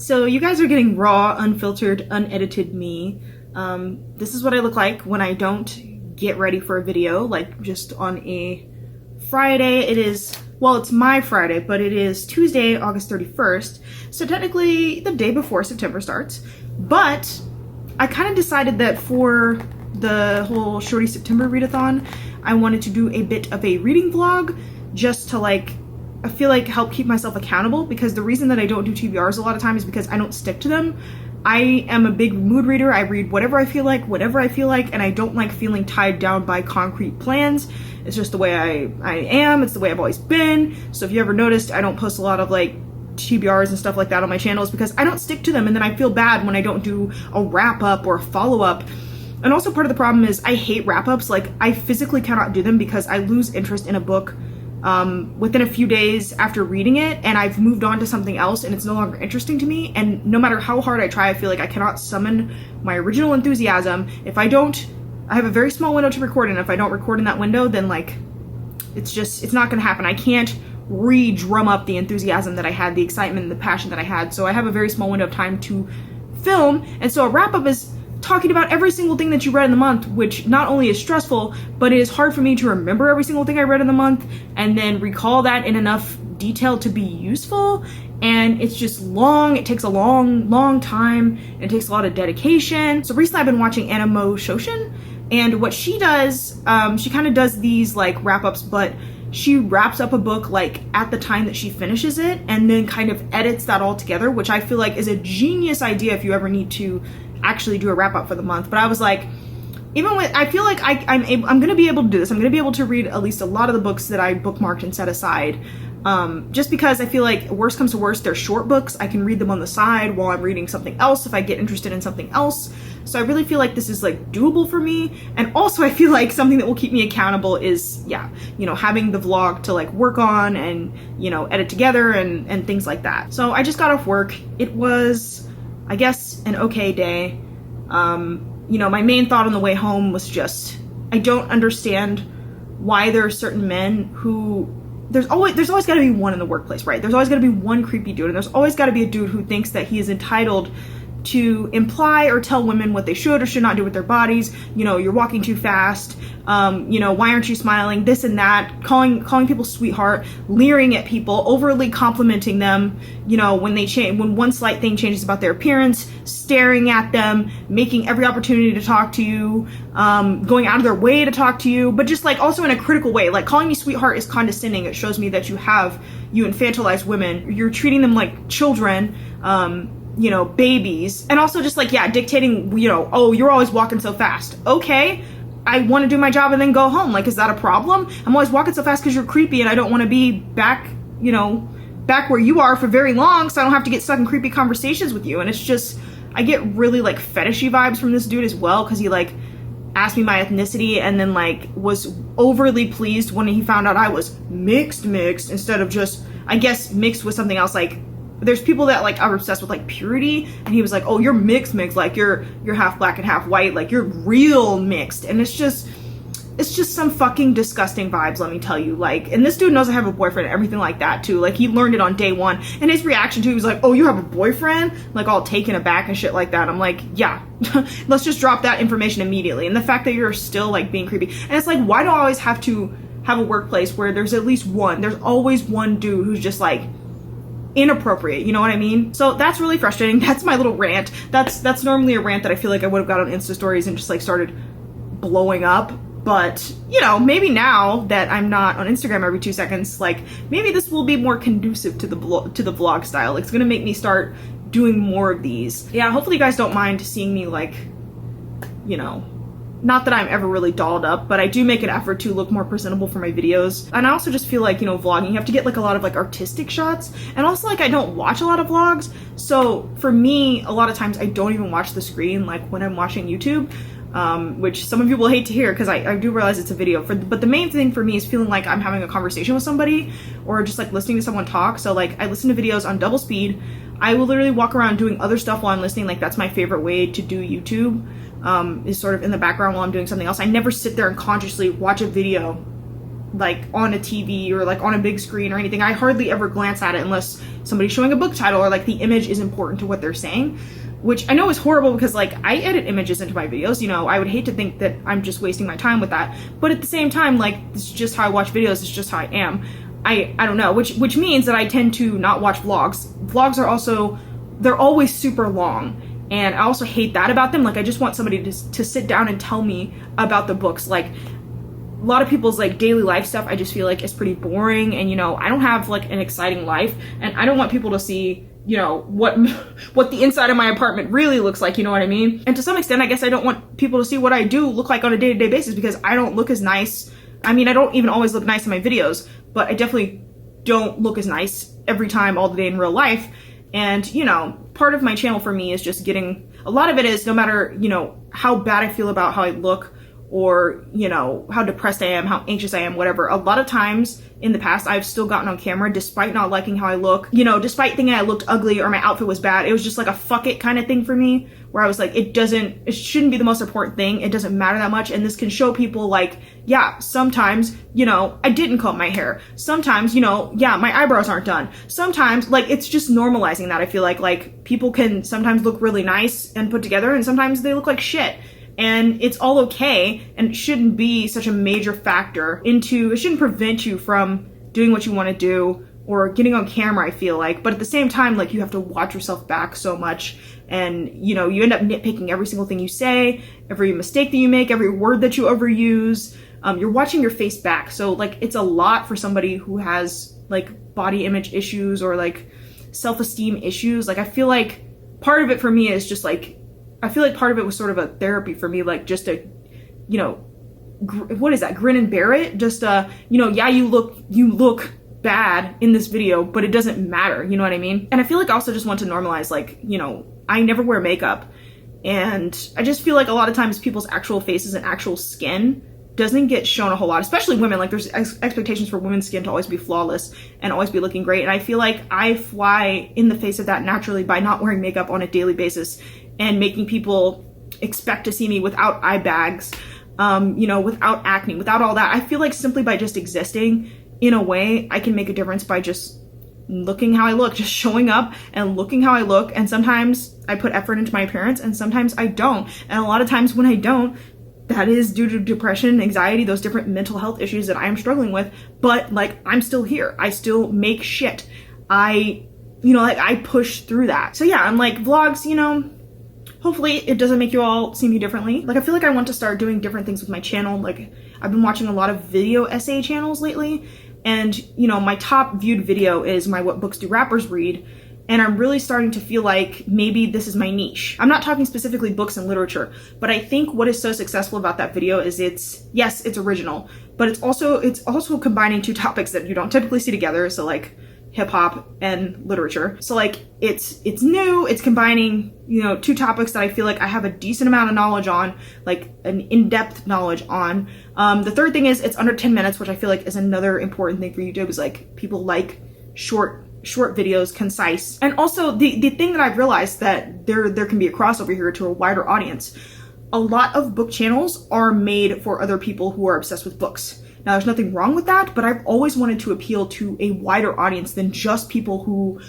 So you guys are getting raw, unfiltered, unedited me. This is what I look like when I don't get ready for a video, like just on a Friday. It is, well, it's my Friday, but it is Tuesday, August 31st. So technically the day before September starts. But I kind of decided that for the whole Shorty September readathon, I wanted to do a bit of a reading vlog just to I feel like help keep myself accountable, because the reason that I don't do TBRs a lot of times is because I don't stick to them. I am a big mood reader. I read whatever I feel like, whatever I feel like, and I don't like feeling tied down by concrete plans. It's just the way I am. It's the way I've always been. So if you ever noticed, I don't post a lot of TBRs and stuff like that on my channels because I don't stick to them, and then I feel bad when I don't do a wrap up or a follow up. And also part of the problem is I hate wrap ups. I physically cannot do them because I lose interest in a book within a few days after reading it, and I've moved on to something else and it's no longer interesting to me. And no matter how hard I try, I feel like I cannot summon my original enthusiasm. If I have a very small window to record in. If I don't record in that window, then it's not gonna happen. I can't re-drum up the enthusiasm that I had, the excitement and the passion that I had. So I have a very small window of time to film, and so a wrap-up is talking about every single thing that you read in the month, which not only is stressful, but it is hard for me to remember every single thing I read in the month and then recall that in enough detail to be useful. And it's just long. It takes a long time, and it takes a lot of dedication. So recently I've been watching Animo Shoshin, and what she does, she kind of does these wrap-ups, but she wraps up a book at the time that she finishes it and then kind of edits that all together, which I feel like is a genius idea if you ever need to actually do a wrap up for the month. But I was like, I feel like I'm gonna be able to do this. I'm gonna be able to read at least a lot of the books that I bookmarked and set aside, just because I feel like worst comes to worst, they're short books. I can read them on the side while I'm reading something else if I get interested in something else. So I really feel like this is doable for me. And also I feel like something that will keep me accountable is, having the vlog to work on and, edit together and things like that. So I just got off work. It was, I guess, an okay day. My main thought on the way home was just, I don't understand why there are certain men who, there's always got to be one in the workplace, right? There's always got to be one creepy dude, and there's always got to be a dude who thinks that he is entitled to imply or tell women what they should or should not do with their bodies. You're walking too fast. Why aren't you smiling? This and that. Calling people sweetheart, leering at people, overly complimenting them. When one slight thing changes about their appearance, staring at them, making every opportunity to talk to you, going out of their way to talk to you, but just also in a critical way. Calling me sweetheart is condescending. It shows me that you infantilize women. You're treating them like children. Babies, and also just dictating, oh, you're always walking so fast. Okay, I want to do my job and then go home. Is that a problem? I'm always walking so fast because you're creepy and I don't want to be back where you are for very long, so I don't have to get stuck in creepy conversations with you. And it's just, I get really fetishy vibes from this dude as well, because he asked me my ethnicity and then was overly pleased when he found out I was mixed instead of just, I guess, mixed with something else. There's people that are obsessed with purity, and he was like, oh, you're mixed, you're half black and half white, you're real mixed. And it's just some fucking disgusting vibes, let me tell you. And this dude knows I have a boyfriend and everything like that too. He learned it on day one, and his reaction to it was like, oh, you have a boyfriend? All taken aback and shit like that. I'm like, yeah, let's just drop that information immediately. And the fact that you're still being creepy, and it's why do I always have to have a workplace where there's at least one, there's always one dude who's just inappropriate, you know what I mean? So that's really frustrating. That's my little rant. That's normally a rant that I feel like I would have got on Insta stories and just started blowing up. But maybe now that I'm not on Instagram every 2 seconds, maybe this will be more conducive to the vlog style. It's gonna make me start doing more of these. Yeah, hopefully you guys don't mind seeing me not that I'm ever really dolled up, but I do make an effort to look more presentable for my videos. And I also just feel vlogging, you have to get a lot of artistic shots. And also I don't watch a lot of vlogs. So for me, a lot of times I don't even watch the screen when I'm watching YouTube, which some of you will hate to hear because I do realize it's a video. But the main thing for me is feeling like I'm having a conversation with somebody, or just listening to someone talk. So I listen to videos on double speed. I will literally walk around doing other stuff while I'm listening. That's my favorite way to do YouTube. Is sort of in the background while I'm doing something else. I never sit there and consciously watch a video like on a TV or like on a big screen or anything. I hardly ever glance at it unless somebody's showing a book title or like the image is important to what they're saying, which I know is horrible because like I edit images into my videos, you know, I would hate to think that I'm just wasting my time with that. But at the same time, like, this is just how I watch videos, it's just how I am. I don't know, which means that I tend to not watch vlogs. Vlogs are also, they're always super long. And I also hate that about them. Like, I just want somebody to sit down and tell me about the books. Like, a lot of people's like daily life stuff I just feel like is pretty boring, and you know, I don't have like an exciting life, and I don't want people to see, you know, what the inside of my apartment really looks like, you know what I mean? And to some extent, I guess I don't want people to see what I do look like on a day-to-day basis, because I don't look as nice. I mean, I don't even always look nice in my videos, but I definitely don't look as nice every time all the day in real life. And, you know, part of my channel for me is just getting, a lot of it is no matter, you know, how bad I feel about how I look, or, you know, how depressed I am, how anxious I am, whatever. A lot of times in the past, I've still gotten on camera despite not liking how I look, you know, despite thinking I looked ugly or my outfit was bad. It was just like a fuck it kind of thing for me, where I was like, it shouldn't be the most important thing. It doesn't matter that much. And this can show people like, yeah, sometimes, you know, I didn't comb my hair. Sometimes, you know, yeah, my eyebrows aren't done. Sometimes, like, it's just normalizing that. I feel like people can sometimes look really nice and put together, and sometimes they look like shit. And it's all okay, and it shouldn't be such a major factor it shouldn't prevent you from doing what you want to do or getting on camera, I feel like. But at the same time, like, you have to watch yourself back so much, and, you know, you end up nitpicking every single thing you say, every mistake that you make, every word that you overuse. You're watching your face back. So, like, it's a lot for somebody who has, like, body image issues or, like, self-esteem issues. Like, I feel like part of it for me is just, like, I feel like part of it was sort of a therapy for me, like, just to, you know, what is that? Grin and bear it? Just, you know, yeah, you look bad in this video, but it doesn't matter, you know what I mean? And I feel like I also just want to normalize, like, you know, I never wear makeup, and I just feel like a lot of times people's actual faces and actual skin doesn't get shown a whole lot, especially women. Like, there's expectations for women's skin to always be flawless and always be looking great, and I feel like I fly in the face of that naturally by not wearing makeup on a daily basis and making people expect to see me without eye bags, you know, without acne, without all that. I feel like simply by just existing in a way, I can make a difference by just looking how I look, just showing up and looking how I look. And sometimes I put effort into my appearance, and sometimes I don't. And a lot of times when I don't, that is due to depression, anxiety, those different mental health issues that I'm struggling with. But, like, I'm still here. I still make shit. You know, like, I push through that. So yeah, I'm like, vlogs, you know, hopefully it doesn't make you all see me differently. Like, I feel like I want to start doing different things with my channel. Like, I've been watching a lot of video essay channels lately, and, you know, my top viewed video is my What Books Do Rappers Read, and I'm really starting to feel like maybe this is my niche. I'm not talking specifically books and literature, but I think what is so successful about that video is it's original, but it's also combining two topics that you don't typically see together. So, like, hip-hop and literature. So, like, it's new, it's combining, you know, two topics that I feel like I have a decent amount of knowledge on, like an in-depth knowledge on. The third thing is it's under 10 minutes, which I feel like is another important thing for YouTube, is like people like short videos, concise. And also the thing that I've realized, that there can be a crossover here to a wider audience. A lot of book channels are made for other people who are obsessed with books. Now, there's nothing wrong with that, but I've always wanted to appeal to a wider audience than just people who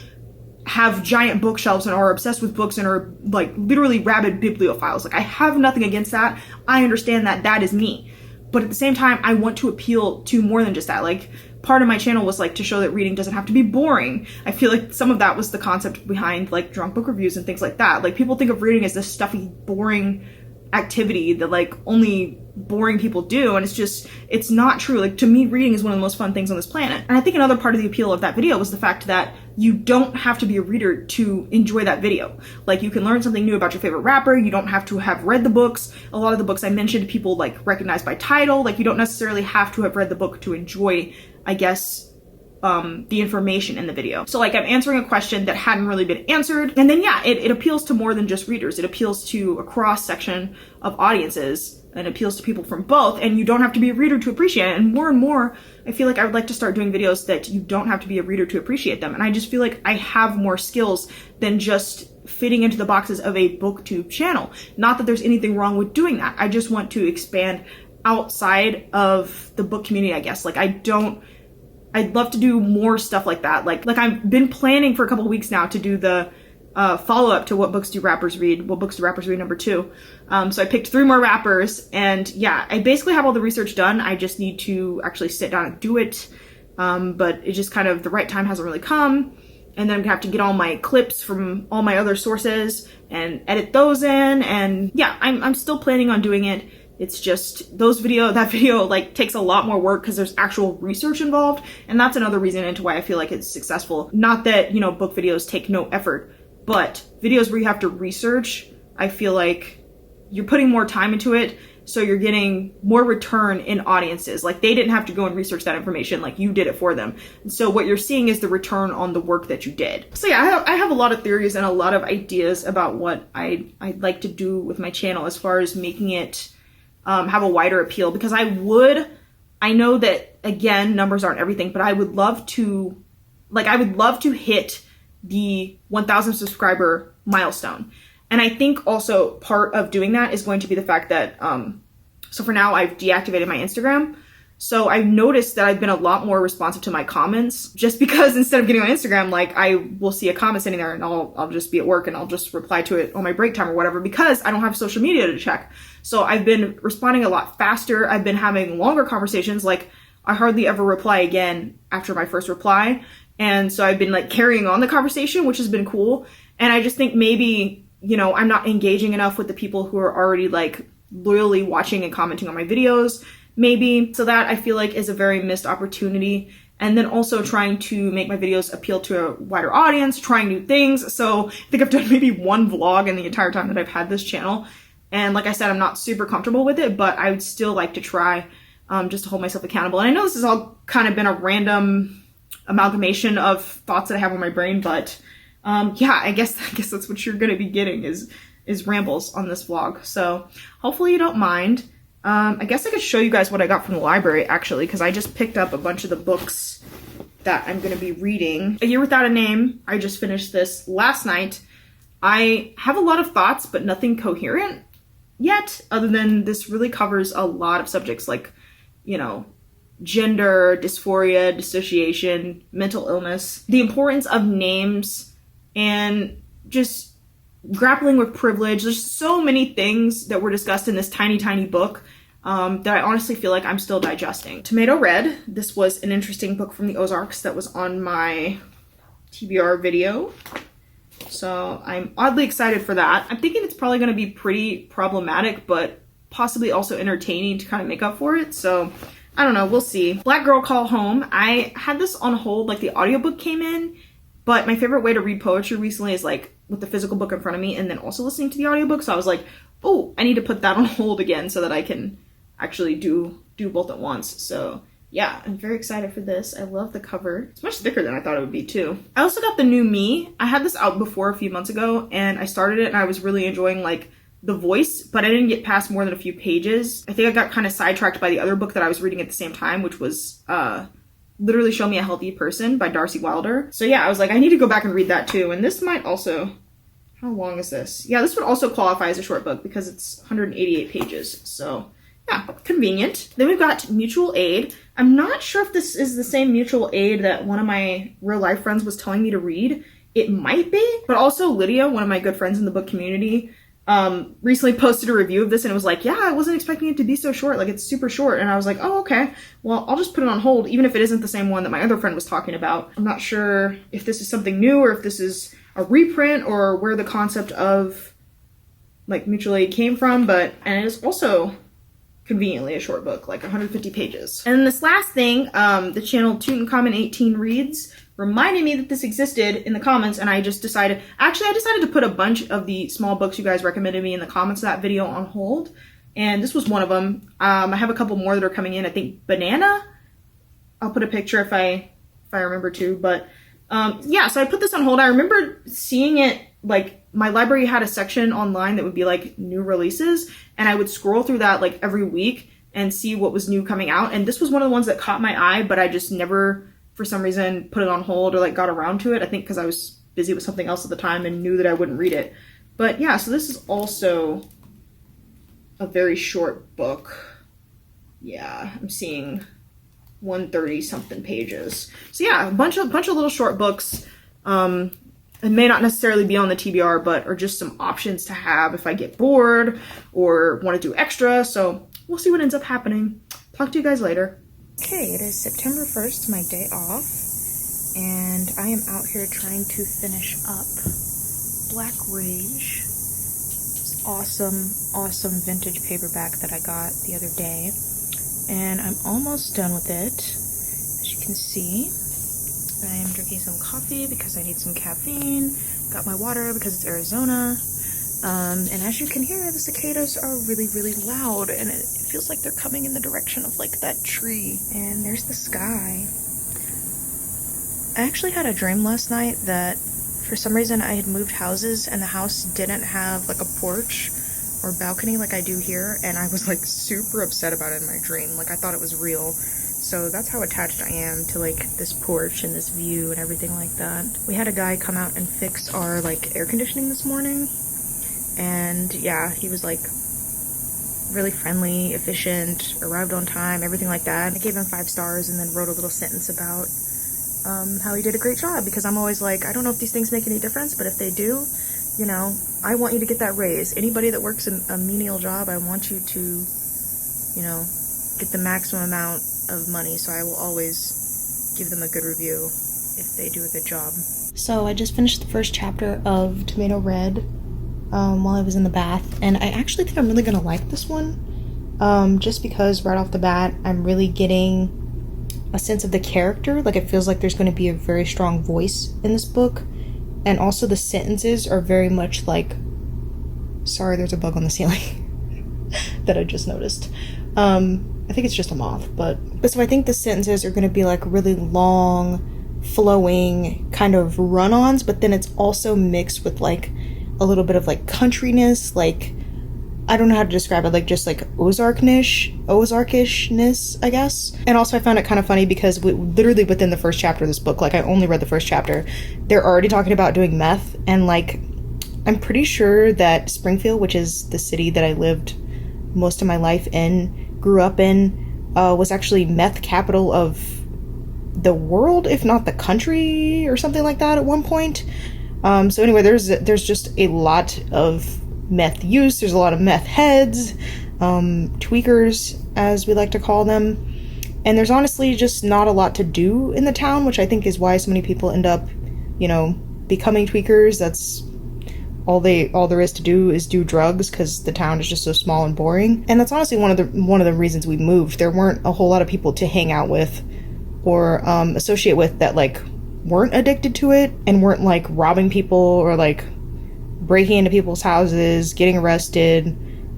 have giant bookshelves and are obsessed with books and are, like, literally rabid bibliophiles. Like, I have nothing against that. I understand that that is me. But at the same time, I want to appeal to more than just that. Like, part of my channel was, like, to show that reading doesn't have to be boring. I feel like some of that was the concept behind, like, drunk book reviews and things like that. Like, people think of reading as this stuffy, boring activity that, like, only boring people do, and it's not true. Like, to me, reading is one of the most fun things on this planet. And I think another part of the appeal of that video was the fact that you don't have to be a reader to enjoy that video. Like, you can learn something new about your favorite rapper. You don't have to have read the books. A lot of the books I mentioned, people, like, recognize by title. Like, you don't necessarily have to have read the book to enjoy, I guess, the information in the video. So, like, I'm answering a question that hadn't really been answered. And then, yeah, it appeals to more than just readers. It appeals to a cross section of audiences, and appeals to people from both, and you don't have to be a reader to appreciate it. And more, I feel like I would like to start doing videos that you don't have to be a reader to appreciate them. And I just feel like I have more skills than just fitting into the boxes of a booktube channel. Not that there's anything wrong with doing that. I just want to expand outside of the book community, I guess. Like I'd love to do more stuff like that. Like I've been planning for a couple of weeks now to do the follow-up to What Books Do Rappers Read? What Books Do Rappers Read #2. So I picked 3 more rappers, and yeah, I basically have all the research done. I just need to actually sit down and do it. But it just kind of, the right time hasn't really come. And then I'm gonna have to get all my clips from all my other sources and edit those in. And yeah, I'm still planning on doing it. It's just that video like takes a lot more work because there's actual research involved. And that's another reason into why I feel like it's successful. Not that, you know, book videos take no effort, but videos where you have to research, I feel like you're putting more time into it. So you're getting more return in audiences. Like they didn't have to go and research that information, like you did it for them. And so what you're seeing is the return on the work that you did. So yeah, I have a lot of theories and a lot of ideas about what I'd like to do with my channel as far as making it have a wider appeal, because I know that, again, numbers aren't everything, but I would love to hit the 1,000 subscriber milestone. And I think also part of doing that is going to be the fact that, so for now I've deactivated my Instagram. So I've noticed that I've been a lot more responsive to my comments, just because instead of getting on Instagram, like I will see a comment sitting there and I'll just be at work and I'll just reply to it on my break time or whatever, because I don't have social media to check. So I've been responding a lot faster. I've been having longer conversations. Like I hardly ever reply again after my first reply. And so I've been like carrying on the conversation, which has been cool. And I just think maybe, you know, I'm not engaging enough with the people who are already like loyally watching and commenting on my videos, maybe. So that I feel like is a very missed opportunity. And then also trying to make my videos appeal to a wider audience, trying new things. So I think I've done maybe 1 vlog in the entire time that I've had this channel. And like I said, I'm not super comfortable with it, but I would still like to try just to hold myself accountable. And I know this has all kind of been a random amalgamation of thoughts that I have on my brain, but yeah, I guess that's what you're gonna be getting is rambles on this vlog. So hopefully you don't mind. I guess I could show you guys what I got from the library actually, because I just picked up a bunch of the books that I'm gonna be reading. A Year Without a Name, I just finished this last night. I have a lot of thoughts, but nothing coherent yet, other than this really covers a lot of subjects like, you know, gender, dysphoria, dissociation, mental illness, the importance of names, and just grappling with privilege. There's so many things that were discussed in this tiny, tiny book that I honestly feel like I'm still digesting. Tomato Red, this was an interesting book from the Ozarks that was on my TBR video. So I'm oddly excited for that. I'm thinking it's probably going to be pretty problematic, but possibly also entertaining to kind of make up for it. So I don't know, we'll see. Black Girl Call Home. I had this on hold, like the audiobook came in, but my favorite way to read poetry recently is like with the physical book in front of me and then also listening to the audiobook. So I was like, oh, I need to put that on hold again so that I can actually do both at once. So yeah, I'm very excited for this. I love the cover. It's much thicker than I thought it would be too. I also got The New Me. I had this out before a few months ago and I started it and I was really enjoying like the voice, but I didn't get past more than a few pages. I think I got kind of sidetracked by the other book that I was reading at the same time, which was Literally Show Me a Healthy Person by Darcy Wilder. So yeah, I was like, I need to go back and read that too. And this might also, how long is this? Yeah, this would also qualify as a short book because it's 188 pages. So yeah, convenient. Then we've got Mutual Aid. I'm not sure if this is the same Mutual Aid that one of my real life friends was telling me to read. It might be, but also Lidia, one of my good friends in the book community, recently posted a review of this and it was like, yeah, I wasn't expecting it to be so short. Like it's super short. And I was like, oh, okay, well, I'll just put it on hold, even if it isn't the same one that my other friend was talking about. I'm not sure if this is something new or if this is a reprint or where the concept of like mutual aid came from, and it is also conveniently a short book, like 150 pages. And then this last thing, the channel Tutankhamun 18 Reads reminded me that this existed in the comments, and I just decided, actually I decided to put a bunch of the small books you guys recommended me in the comments of that video on hold, and this was one of them. I have a couple more that are coming in. I think Banana, I'll put a picture if I remember to, but yeah, so I put this on hold. I remember seeing it, like my library had a section online that would be like new releases, and I would scroll through that like every week and see what was new coming out, and this was one of the ones that caught my eye, but I just never for some reason put it on hold or like got around to it. I think because I was busy with something else at the time and knew that I wouldn't read it. But yeah, so this is also a very short book. Yeah, I'm seeing 130 something pages. So yeah, a bunch of little short books. It may not necessarily be on the TBR, but are just some options to have if I get bored or want to do extra. So we'll see what ends up happening. Talk to you guys later. Okay, it is September 1st, my day off, and I am out here trying to finish up Black Rage. This awesome vintage paperback that I got the other day. And I'm almost done with it. As you can see, I am drinking some coffee because I need some caffeine. Got my water because it's Arizona. And as you can hear, the cicadas are really loud, and it feels like they're coming in the direction of like that tree. And there's the sky. I actually had a dream last night that for some reason I had moved houses and the house didn't have like a porch or balcony like I do here, and I was like super upset about it in my dream. Like I thought it was real. So that's how attached I am to like this porch and this view and everything like that. We had a guy come out and fix our like air conditioning this morning, and yeah, he was like really friendly, efficient, arrived on time, everything like that. I gave him 5 stars and then wrote a little sentence about how he did a great job, because I'm always like, I don't know if these things make any difference, but if they do, you know, I want you to get that raise. Anybody that works a menial job, I want you to, you know, get the maximum amount of money, so I will always give them a good review if they do a good job. So I just finished the first chapter of Tomato Red while I was in the bath, and I actually think I'm really gonna like this one, just because right off the bat I'm really getting a sense of the character. Like it feels like there's going to be a very strong voice in this book, and also the sentences are very much like, sorry, there's a bug on the ceiling that I just noticed. I think it's just a moth, but so I think the sentences are going to be like really long, flowing kind of run-ons, but then it's also mixed with like a little bit of like countryness, like I don't know how to describe it, like just like Ozarkishness, I guess. And also I found it kind of funny because literally within the first chapter of this book, like I only read the first chapter, they're already talking about doing meth, and like I'm pretty sure that Springfield, which is the city that I lived most of my life in, grew up in, was actually meth capital of the world, if not the country or something like that at one point. So anyway, there's just a lot of meth use, there's a lot of meth heads, tweakers as we like to call them, and there's honestly just not a lot to do in the town, which I think is why so many people end up, you know, becoming tweakers. That's all there is to do is do drugs, because the town is just so small and boring. And that's honestly one of the reasons we moved. There weren't a whole lot of people to hang out with or associate with that like weren't addicted to it and weren't like robbing people or like breaking into people's houses, getting arrested,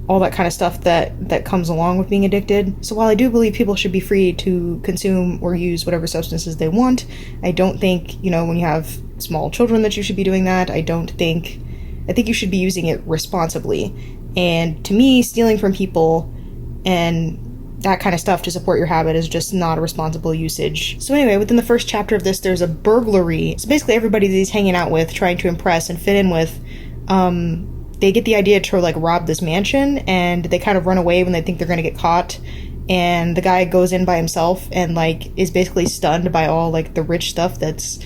all that kind of stuff that comes along with being addicted. So while I do believe people should be free to consume or use whatever substances they want, I don't think, you know, when you have small children that you should be doing that. I think you should be using it responsibly. And to me, stealing from people and that kind of stuff to support your habit is just not a responsible usage. So anyway, within the first chapter of this, there's a burglary. So basically everybody that he's hanging out with, trying to impress and fit in with, they get the idea to like rob this mansion, and they kind of run away when they think they're going to get caught. And the guy goes in by himself and like is basically stunned by all like the rich stuff that's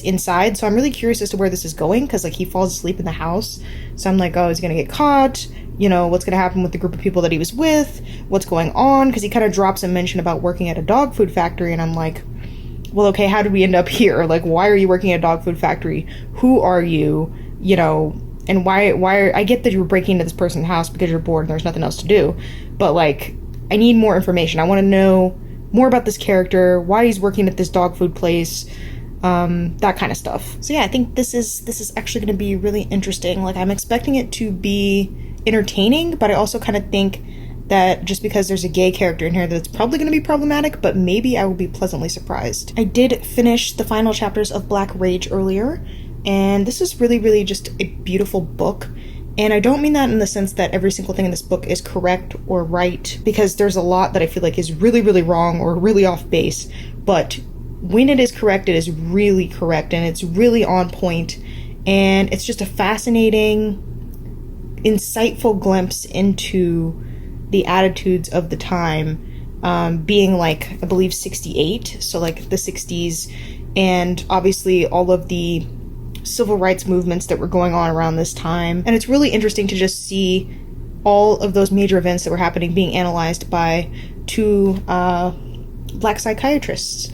inside. So I'm really curious as to where this is going, because like he falls asleep in the house. So I'm like, oh, is he gonna get caught? You know, what's gonna happen with the group of people that he was with? What's going on? Because he kind of drops a mention about working at a dog food factory, and I'm like, well, okay, how did we end up here? Like, why are you working at a dog food factory? Who are you? You know, and why are, I get that you're breaking into this person's house because you're bored and there's nothing else to do, but like, I need more information. I want to know more about this character, why he's working at this dog food place, that kind of stuff. So yeah, I think this is actually going to be really interesting. Like, I'm expecting it to be entertaining, but I also kind of think that just because there's a gay character in here that it's probably going to be problematic, but maybe I will be pleasantly surprised. I did finish the final chapters of Black Rage earlier, and this is really just a beautiful book. And I don't mean that in the sense that every single thing in this book is correct or right, because there's a lot that I feel like is really wrong or really off base, but when it is correct, it is really correct, and it's really on point, and it's just a fascinating, insightful glimpse into the attitudes of the time, being like, I believe 68, so like the 60s, and obviously all of the civil rights movements that were going on around this time. And it's really interesting to just see all of those major events that were happening being analyzed by two black psychiatrists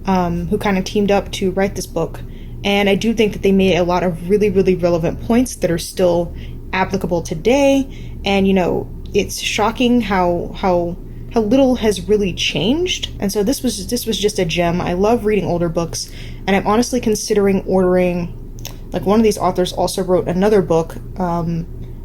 who kind of teamed up to write this book. And I do think that they made a lot of really, really relevant points that are still applicable today. And, you know, it's shocking how little has really changed. And so this was just a gem. I love reading older books, and I'm honestly considering ordering, like, one of these authors also wrote another book,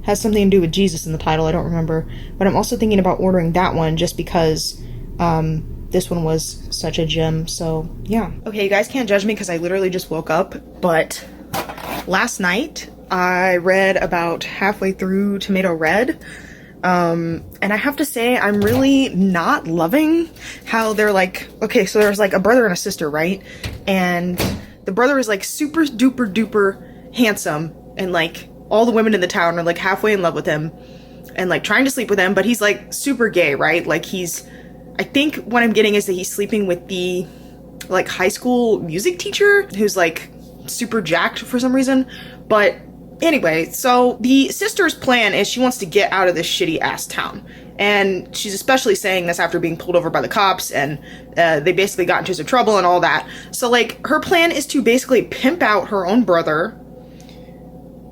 has something to do with Jesus in the title, I don't remember, but I'm also thinking about ordering that one just because this one was such a gem. So yeah. Okay, you guys can't judge me because I literally just woke up, but last night I read about halfway through Tomato Red. And I have to say, I'm really not loving how they're like, okay, so there's like a brother and a sister, right? And the brother is like super duper duper handsome, and like all the women in the town are like halfway in love with him and like trying to sleep with him, but he's like super gay, right? Like I think what I'm getting is that he's sleeping with the like high school music teacher who's like super jacked for some reason. But anyway, so the sister's plan is she wants to get out of this shitty ass town. And she's especially saying this after being pulled over by the cops, and they basically got into some trouble and all that. So like her plan is to basically pimp out her own brother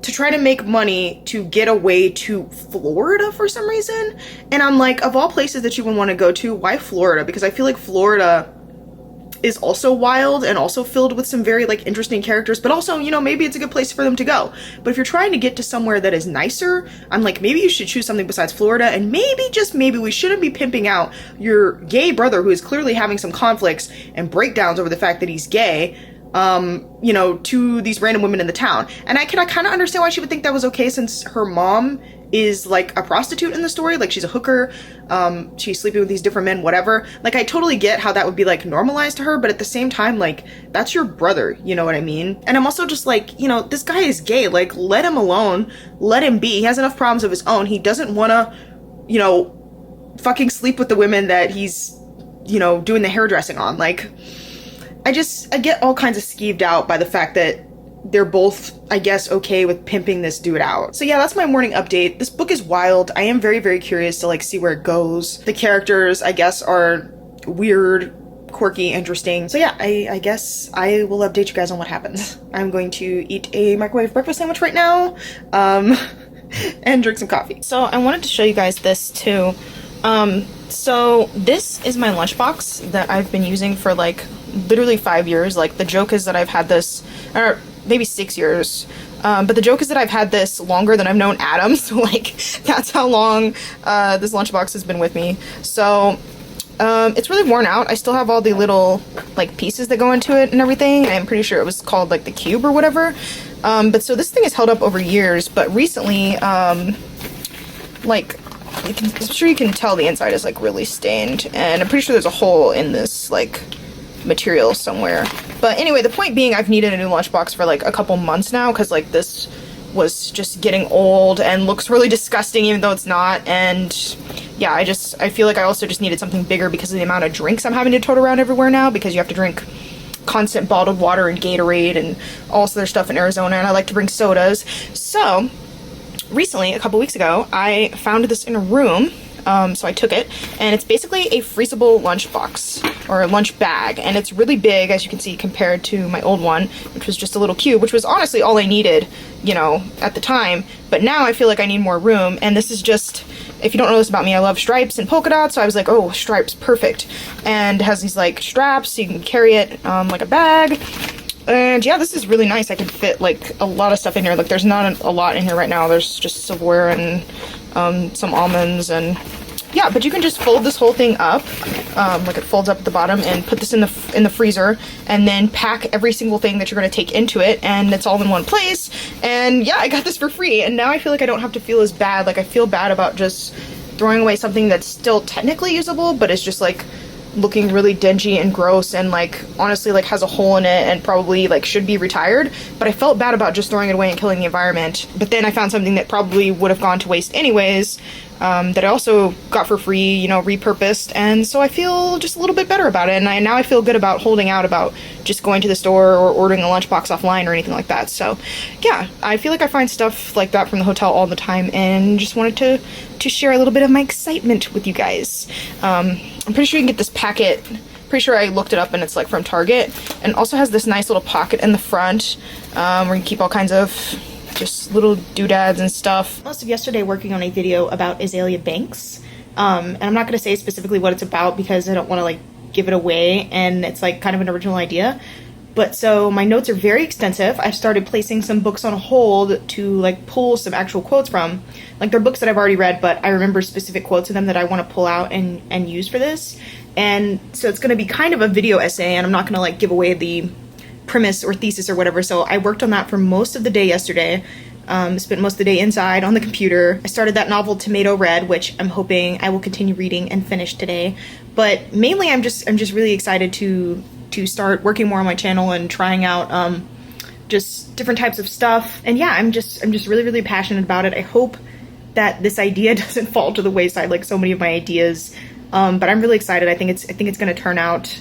to try to make money to get away to Florida for some reason. And I'm like, of all places that you would want to go to, why Florida? Because I feel like Florida is also wild and also filled with some very like interesting characters, but also, you know, maybe it's a good place for them to go. But if you're trying to get to somewhere that is nicer, I'm like, maybe you should choose something besides Florida, and maybe, just maybe, we shouldn't be pimping out your gay brother who is clearly having some conflicts and breakdowns over the fact that he's gay, you know, to these random women in the town. And I kind of understand why she would think that was okay, since her mom is like a prostitute in the story, like she's a hooker, she's sleeping with these different men, whatever. Like I totally get how that would be like normalized to her, but at the same time, like, that's your brother, you know what I mean? And I'm also just like, you know, this guy is gay, like let him alone, let him be. He has enough problems of his own. He doesn't want to, you know, fucking sleep with the women that he's, you know, doing the hairdressing on. Like, I get all kinds of skeeved out by the fact that they're both, I guess, okay with pimping this dude out. So yeah, that's my morning update. This book is wild. I am very, very curious to like see where it goes. The characters, I guess, are weird, quirky, interesting. So yeah, I guess I will update you guys on what happens. I'm going to eat a microwave breakfast sandwich right now, and drink some coffee. So I wanted to show you guys this too. So this is my lunchbox that I've been using for like literally 5 years. Like the joke is that I've had this, or maybe 6 years, but the joke is that I've had this longer than I've known Adam, so like that's how long this lunchbox has been with me. So it's really worn out. I still have all the little like pieces that go into it and everything. I'm pretty sure it was called like the cube or whatever, but so this thing has held up over years, but recently like I'm sure you can tell the inside is like really stained, and I'm pretty sure there's a hole in this like material somewhere. But anyway, the point being, I've needed a new lunchbox for like a couple months now, because like this was just getting old and looks really disgusting even though it's not. And yeah, I feel like I also just needed something bigger because of the amount of drinks I'm having to tote around everywhere now, because you have to drink constant bottled water and Gatorade and all this other stuff in Arizona, and I like to bring sodas. So recently, a couple weeks ago, I found this in a room, so I took it, and it's basically a freezable lunch box, or a lunch bag, and it's really big, as you can see, compared to my old one, which was just a little cube, which was honestly all I needed, you know, at the time. But now I feel like I need more room, and this is just, if you don't know this about me, I love stripes and polka dots, so I was like, oh, stripes, perfect. And it has these like straps, so you can carry it like a bag. And yeah, this is really nice. I can fit like a lot of stuff in here. Like there's not a lot in here right now. There's just silverware and some almonds, and yeah, but you can just fold this whole thing up, like it folds up at the bottom, and put this in the freezer, and then pack every single thing that you're going to take into it, and it's all in one place. And yeah, I got this for free, and now I feel like I don't have to feel as bad. Like I feel bad about just throwing away something that's still technically usable, but it's just like looking really dingy and gross and like honestly like has a hole in it and probably like should be retired, but I felt bad about just throwing it away and killing the environment. But then I found something that probably would have gone to waste anyways, that I also got for free, you know, repurposed, and so I feel just a little bit better about it, and now I feel good about holding out about just going to the store or ordering a lunchbox offline or anything like that. So yeah, I feel like I find stuff like that from the hotel all the time, and just wanted to share a little bit of my excitement with you guys. I'm pretty sure you can get this packet, pretty sure I looked it up and it's like from Target, and also has this nice little pocket in the front where you keep all kinds of just little doodads and stuff. Most of yesterday working on a video about Azalea Banks, and I'm not going to say specifically what it's about because I don't want to like give it away, and it's like kind of an original idea. But so my notes are very extensive. I've started placing some books on hold to like pull some actual quotes from. Like they're books that I've already read, but I remember specific quotes in them that I want to pull out and use for this. And so it's going to be kind of a video essay, and I'm not going to like give away the premise or thesis or whatever. So I worked on that for most of the day yesterday. Spent most of the day inside on the computer. I started that novel Tomato Red, which I'm hoping I will continue reading and finish today. But mainly I'm just really excited to start working more on my channel and trying out just different types of stuff. And yeah, I'm just really passionate about it. I hope that this idea doesn't fall to the wayside like so many of my ideas. But I'm really excited. I think it's going to turn out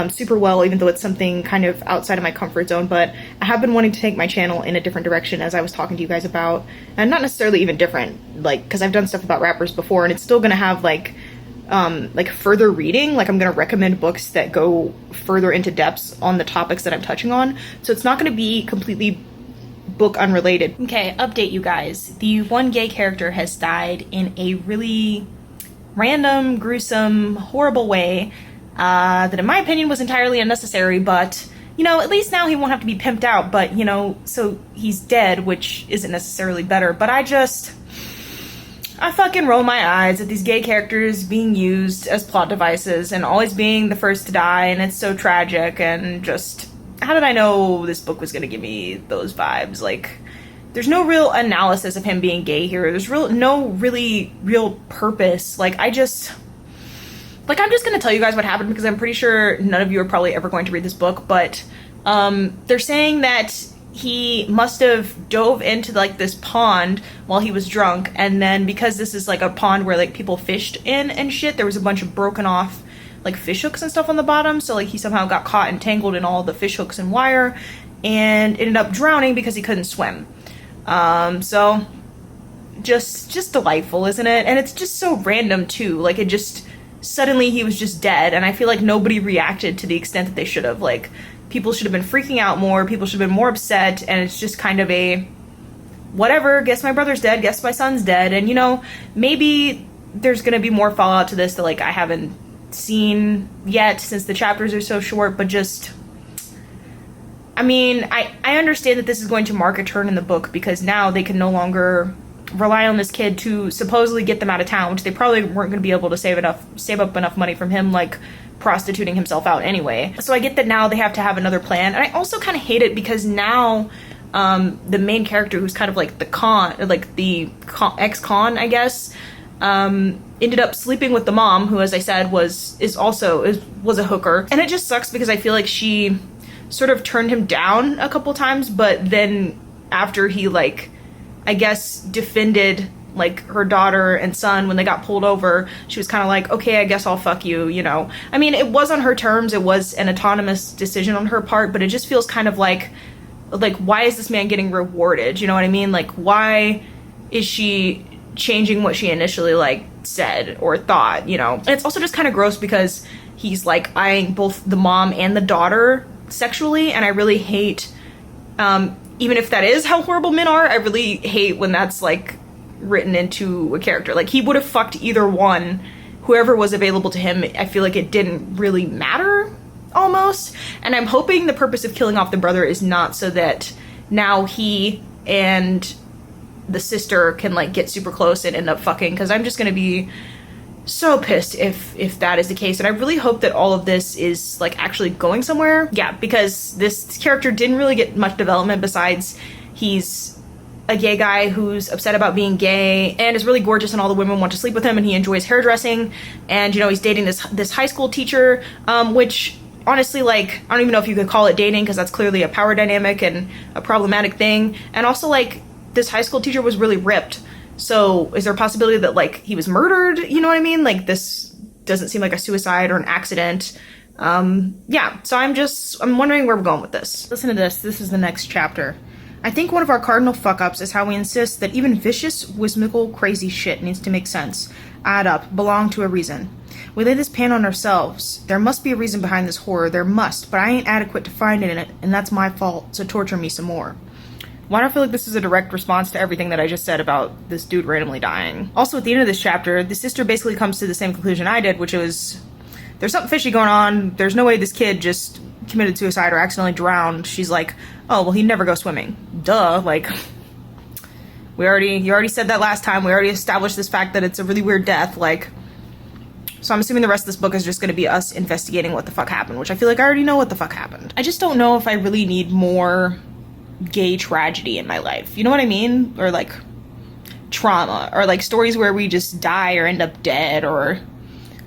super well, even though it's something kind of outside of my comfort zone. But I have been wanting to take my channel in a different direction, as I was talking to you guys about, and not necessarily even different, like, because I've done stuff about rappers before, and it's still gonna have like further reading. Like I'm gonna recommend books that go further into depths on the topics that I'm touching on, so it's not gonna be completely book unrelated. Okay, update you guys. The one gay character has died in a really random, gruesome, horrible way that in my opinion was entirely unnecessary, but you know, at least now he won't have to be pimped out. But you know, so he's dead, which isn't necessarily better, but I fucking roll my eyes at these gay characters being used as plot devices and always being the first to die, and it's so tragic. And just, how did I know this book was gonna give me those vibes? Like, there's no real analysis of him being gay here. There's no really real purpose. Like, I'm just gonna tell you guys what happened because I'm pretty sure none of you are probably ever going to read this book, but they're saying that he must have dove into like this pond while he was drunk, and then because this is like a pond where like people fished in and shit, there was a bunch of broken off like fish hooks and stuff on the bottom, so like he somehow got caught and tangled in all the fish hooks and wire and ended up drowning because he couldn't swim. So just delightful, isn't it? And it's just so random too. Like, it just suddenly he was just dead, and I feel like nobody reacted to the extent that they should have. Like, people should have been freaking out more, people should have been more upset, and it's just kind of a whatever, guess my brother's dead, guess my son's dead. And you know, maybe there's gonna be more fallout to this that like I haven't seen yet since the chapters are so short, but just, I mean, I understand that this is going to mark a turn in the book because now they can no longer rely on this kid to supposedly get them out of town, which they probably weren't going to be able to save up enough money from him, like prostituting himself out anyway. So I get that now they have to have another plan, and I also kind of hate it because now the main character, who's kind of like the ex-con, I guess, ended up sleeping with the mom, who, as I said, was a hooker, and it just sucks because I feel like she sort of turned him down a couple times, but then after he, like, I guess defended like her daughter and son when they got pulled over, she was kind of like, okay, I guess I'll fuck you, you know. I mean, it was on her terms, it was an autonomous decision on her part, but it just feels kind of like why is this man getting rewarded, you know what I mean? Like, why is she changing what she initially like said or thought, you know? And it's also just kind of gross because he's like eyeing both the mom and the daughter sexually, and I really hate, even if that is how horrible men are, I really hate when that's like written into a character. Like, he would have fucked either one, whoever was available to him. I feel like it didn't really matter almost, and I'm hoping the purpose of killing off the brother is not so that now he and the sister can like get super close and end up fucking, because I'm just gonna be so pissed if that is the case. And I really hope that all of this is like actually going somewhere. Yeah, because this character didn't really get much development besides he's a gay guy who's upset about being gay and is really gorgeous and all the women want to sleep with him, and he enjoys hairdressing, and, you know, he's dating this high school teacher, which honestly, like, I don't even know if you could call it dating, because that's clearly a power dynamic and a problematic thing. And also, like, this high school teacher was really ripped, so is there a possibility that, like, he was murdered? You know what I mean? Like, this doesn't seem like a suicide or an accident. Yeah, so I'm wondering where we're going with this. Listen to this. This is the next chapter. I think one of our cardinal fuck-ups is how we insist that even vicious, whimsical, crazy shit needs to make sense, add up, belong to a reason. We lay this pan on ourselves. There must be a reason behind this horror. There must, but I ain't adequate to find it in it, and that's my fault, so torture me some more. Why do I feel like this is a direct response to everything that I just said about this dude randomly dying? Also, at the end of this chapter, the sister basically comes to the same conclusion I did, which was, there's something fishy going on. There's no way this kid just committed suicide or accidentally drowned. She's like, oh, well, he'd never go swimming. Duh, like, you already said that last time. We already established this fact that it's a really weird death, like. So I'm assuming the rest of this book is just going to be us investigating what the fuck happened, which I feel like I already know what the fuck happened. I just don't know if I really need more gay tragedy in my life. You know what I mean? Or, like, trauma. Or, like, stories where we just die or end up dead, or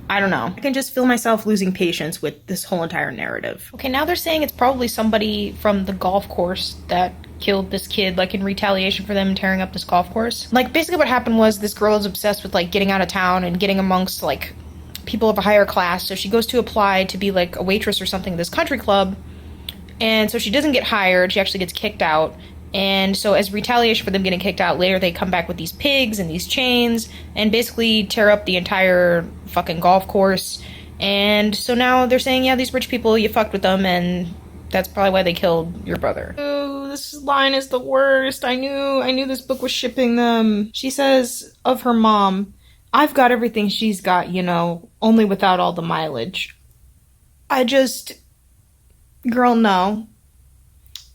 I don't know. I can just feel myself losing patience with this whole entire narrative. Okay, now they're saying it's probably somebody from the golf course that killed this kid, like, in retaliation for them tearing up this golf course. Like, basically what happened was this girl is obsessed with, like, getting out of town and getting amongst, like, people of a higher class, so she goes to apply to be, like, a waitress or something at this country club, and so she doesn't get hired, she actually gets kicked out, and so as retaliation for them getting kicked out, later they come back with these pigs and these chains, and basically tear up the entire fucking golf course, and so now they're saying, yeah, these rich people, you fucked with them, and that's probably why they killed your brother. Ooh, this line is the worst. I knew this book was shipping them. She says of her mom, I've got everything she's got, you know, only without all the mileage. Girl, no.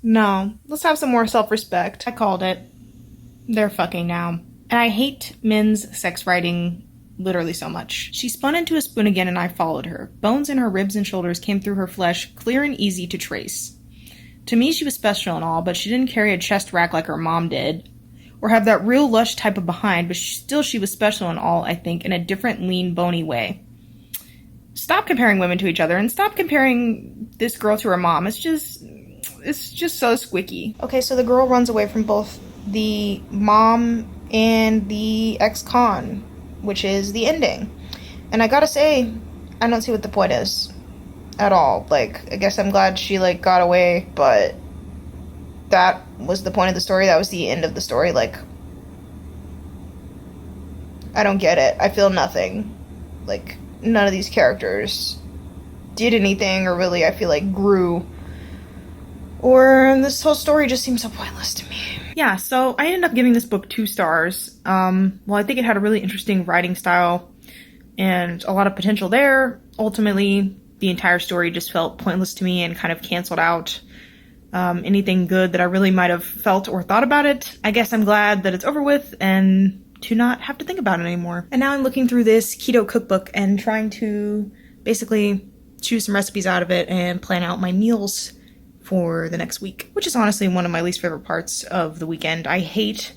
No. Let's have some more self-respect. I called it. They're fucking now. And I hate men's sex writing literally so much. She spun into a spoon again and I followed her. Bones in her ribs and shoulders came through her flesh, clear and easy to trace. To me, she was special and all, but she didn't carry a chest rack like her mom did, or have that real lush type of behind, but she was special and all, I think, in a different, lean, bony way. Stop comparing women to each other, and stop comparing this girl to her mom. It's just so squicky. Okay, so the girl runs away from both the mom and the ex-con, which is the ending. And I gotta say, I don't see what the point is at all. Like, I guess I'm glad she, like, got away, but that was the point of the story. That was the end of the story. Like, I don't get it. I feel nothing. Like, none of these characters did anything or really, I feel like, grew. Or this whole story just seems so pointless to me. Yeah, so I ended up giving this book 2 stars. Well, I think it had a really interesting writing style and a lot of potential there. Ultimately, the entire story just felt pointless to me and kind of canceled out anything good that I really might have felt or thought about it. I guess I'm glad that it's over with and to not have to think about it anymore. And now I'm looking through this keto cookbook and trying to basically choose some recipes out of it and plan out my meals for the next week, which is honestly one of my least favorite parts of the weekend. I hate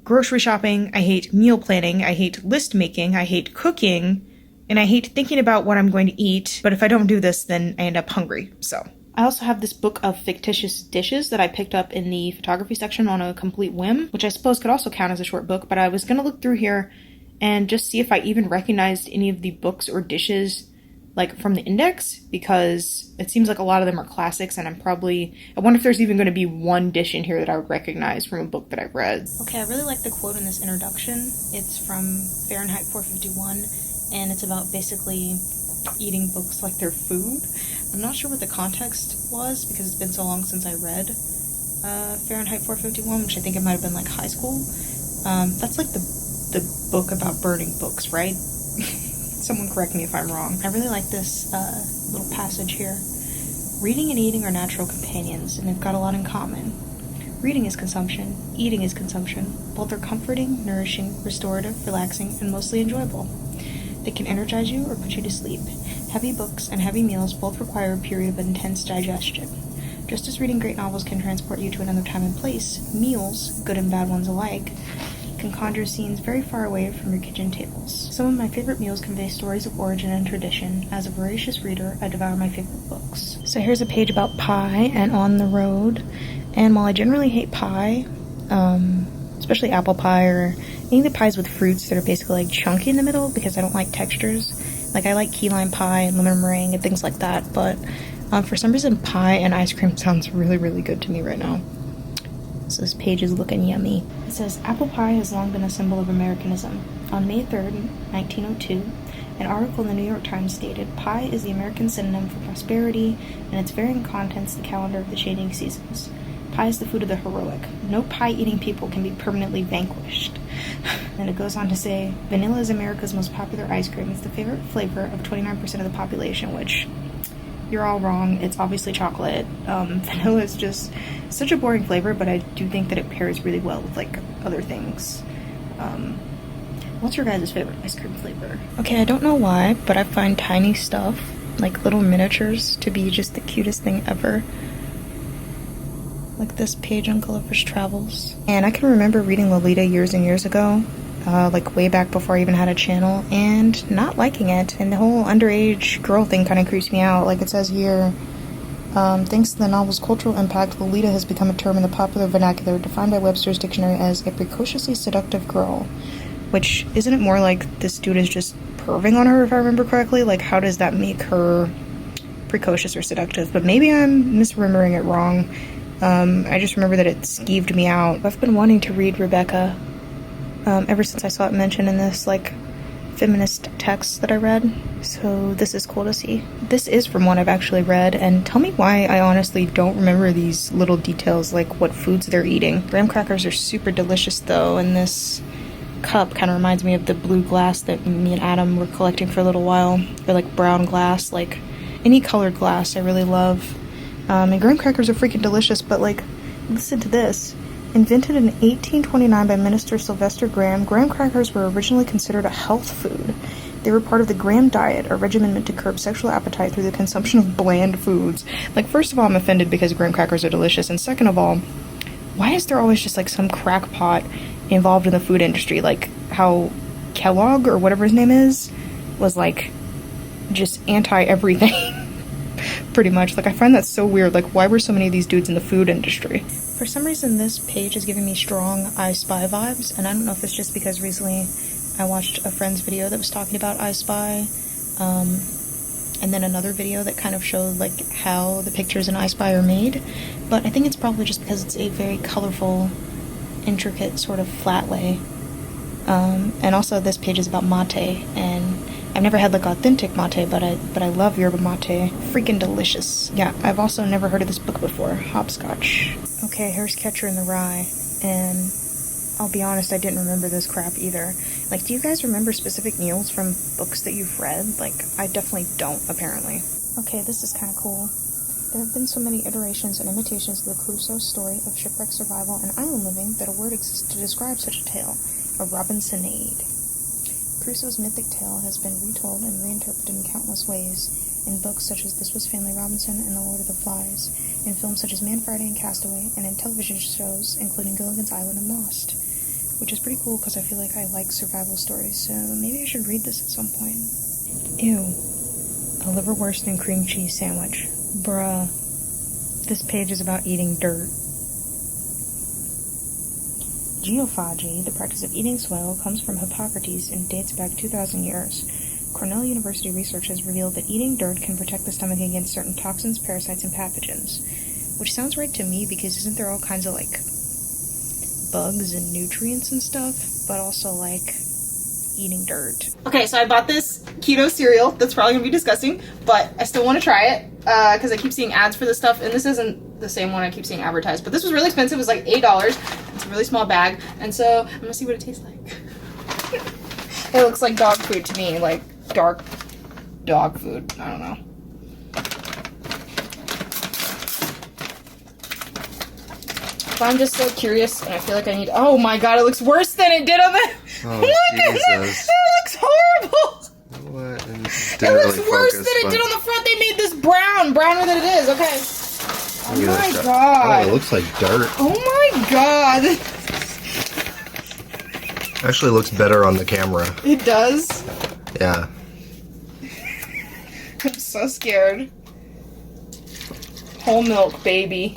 grocery shopping, I hate meal planning, I hate list making, I hate cooking, and I hate thinking about what I'm going to eat, but if I don't do this, then I end up hungry, so. I also have this book of fictitious dishes that I picked up in the photography section on a complete whim, which I suppose could also count as a short book, but I was going to look through here and just see if I even recognized any of the books or dishes, like, from the index, because it seems like a lot of them are classics, and I wonder if there's even going to be one dish in here that I would recognize from a book that I've read. Okay, I really like the quote in this introduction. It's from Fahrenheit 451, and it's about basically eating books like they're food. I'm not sure what the context was because it's been so long since I read Fahrenheit 451, which I think it might have been like high school. That's like the book about burning books, right? Someone correct me if I'm wrong. I really like this little passage here. Reading and eating are natural companions, and they've got a lot in common. Reading is consumption, eating is consumption. Both are comforting, nourishing, restorative, relaxing, and mostly enjoyable. They can energize you or put you to sleep. Heavy books and heavy meals both require a period of intense digestion. Just as reading great novels can transport you to another time and place, meals, good and bad ones alike, can conjure scenes very far away from your kitchen tables. Some of my favorite meals convey stories of origin and tradition. As a voracious reader, I devour my favorite books. So here's a page about pie and on the road. And while I generally hate pie, especially apple pie or any of the pies with fruits that are basically like chunky in the middle because I don't like textures. Like I like key lime pie and lemon meringue and things like that, but for some reason pie and ice cream sounds really, really good to me right now. So this page is looking yummy. It says, apple pie has long been a symbol of Americanism. On May 3rd, 1902, an article in the New York Times stated, pie is the American synonym for prosperity, and its varying contents the calendar of the changing seasons. Pie is the food of the heroic. No pie-eating people can be permanently vanquished. And it goes on to say, vanilla is America's most popular ice cream. It's the favorite flavor of 29% of the population, which you're all wrong. It's obviously chocolate. Vanilla is just such a boring flavor, but I do think that it pairs really well with like other things. What's your guys' favorite ice cream flavor? Okay, I don't know why, but I find tiny stuff, like little miniatures, to be just the cutest thing ever. Like this page on Gulliver's Travels. And I can remember reading Lolita years and years ago, like way back before I even had a channel, and not liking it. And the whole underage girl thing kind of creeps me out. Like it says here, thanks to the novel's cultural impact, Lolita has become a term in the popular vernacular defined by Webster's dictionary as a precociously seductive girl. Which, isn't it more like this dude is just perving on her, if I remember correctly? Like, how does that make her precocious or seductive? But maybe I'm misremembering it wrong. I just remember that it skeeved me out. I've been wanting to read Rebecca ever since I saw it mentioned in this, like, feminist text that I read. So this is cool to see. This is from one I've actually read, and tell me why I honestly don't remember these little details, like what foods they're eating. Graham crackers are super delicious, though, and this cup kind of reminds me of the blue glass that me and Adam were collecting for a little while. Or like brown glass, like any colored glass I really love. And graham crackers are freaking delicious, but like, listen to this. Invented in 1829 by Minister Sylvester Graham, graham crackers were originally considered a health food. They were part of the Graham diet, a regimen meant to curb sexual appetite through the consumption of bland foods. Like, first of all, I'm offended because graham crackers are delicious, and second of all, why is there always just like some crackpot involved in the food industry? Like how Kellogg or whatever his name is was like just anti-everything. Pretty much. Like, I find that so weird. Like, why were so many of these dudes in the food industry? For some reason, this page is giving me strong I Spy vibes, and I don't know if it's just because recently I watched a friend's video that was talking about I Spy, and then another video that kind of showed, like, how the pictures in I Spy are made, but I think it's probably just because it's a very colorful, intricate sort of flat lay. And also this page is about mate, and I've never had like authentic mate, but I love yerba mate. Freaking delicious. Yeah, I've also never heard of this book before. Hopscotch. Okay, here's Catcher in the Rye, and I'll be honest, I didn't remember this crap either. Like, do you guys remember specific meals from books that you've read? Like, I definitely don't, apparently. Okay, this is kind of cool. There have been so many iterations and imitations of the Crusoe story of shipwreck survival and island living that a word exists to describe such a tale, a Robinsonade. Crusoe's mythic tale has been retold and reinterpreted in countless ways, in books such as This Was Family Robinson and The Lord of the Flies, in films such as Man Friday and Castaway, and in television shows including Gilligan's Island and Lost, which is pretty cool because I feel like I like survival stories, so maybe I should read this at some point. Ew. A liverwurst and cream cheese sandwich. Bruh. This page is about eating dirt. Geophagy, the practice of eating soil, comes from Hippocrates and dates back 2,000 years. Cornell University research has revealed that eating dirt can protect the stomach against certain toxins, parasites, and pathogens. Which sounds right to me, because isn't there all kinds of, like, bugs and nutrients and stuff? But also, like, eating dirt. Okay, so I bought this keto cereal that's probably gonna be disgusting, but I still want to try it, because I keep seeing ads for this stuff, and this isn't the same one I keep seeing advertised, but this was really expensive. It was like $8. It's a really small bag, and so I'm gonna see what it tastes like. It looks like dog food to me, like dark dog food. I don't know. But I'm just so curious, and I feel like I need. Oh my god, it looks worse than it did on the. Oh, look, Jesus. it looks horrible. What? It looks worse than it did on the front. They made this browner than it is. Okay. Oh my god. Oh, it looks like dirt. Oh my god. Actually looks better on the camera. It does? Yeah. I'm so scared. Whole milk, baby.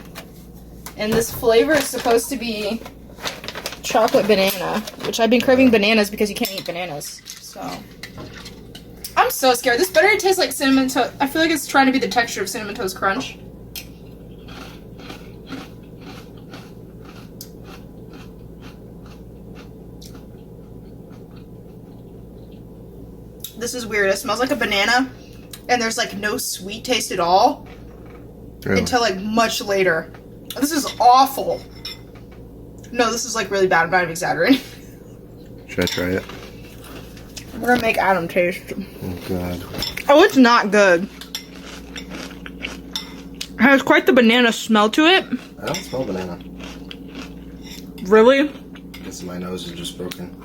And this flavor is supposed to be chocolate banana, which I've been craving bananas because you can't eat bananas. So I'm so scared. This better taste like cinnamon toast. I feel like it's trying to be the texture of Cinnamon Toast Crunch. This is weird. It smells like a banana, and there's like no sweet taste at all. Really? Until like much later. This is awful. No, this is like really bad. I'm not even exaggerating. Should I try it? We're gonna make Adam taste. Oh god. Oh, it's not good. It has quite the banana smell to it. I don't smell banana. Really? I guess my nose is just broken.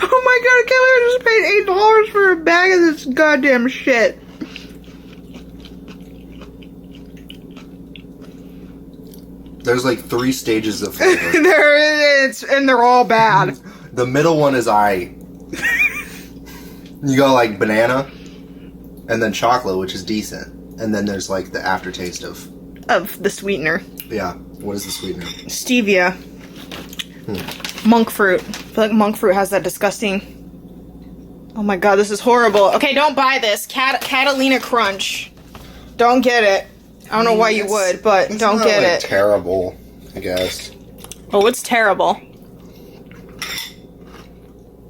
Oh my god, I can't believe I just paid $8 for a bag of this goddamn shit. There's like 3 stages of flavor. There is, and they're all bad. The middle one is You go like banana, and then chocolate, which is decent. And then there's like the aftertaste of the sweetener. Yeah. What is the sweetener? Stevia. Monk fruit. I feel like monk fruit has that disgusting... Oh my god, this is horrible. Okay, don't buy this. Catalina Crunch. Don't get it. I don't know why you would, but don't get it. It's terrible, I guess. Oh, it's terrible.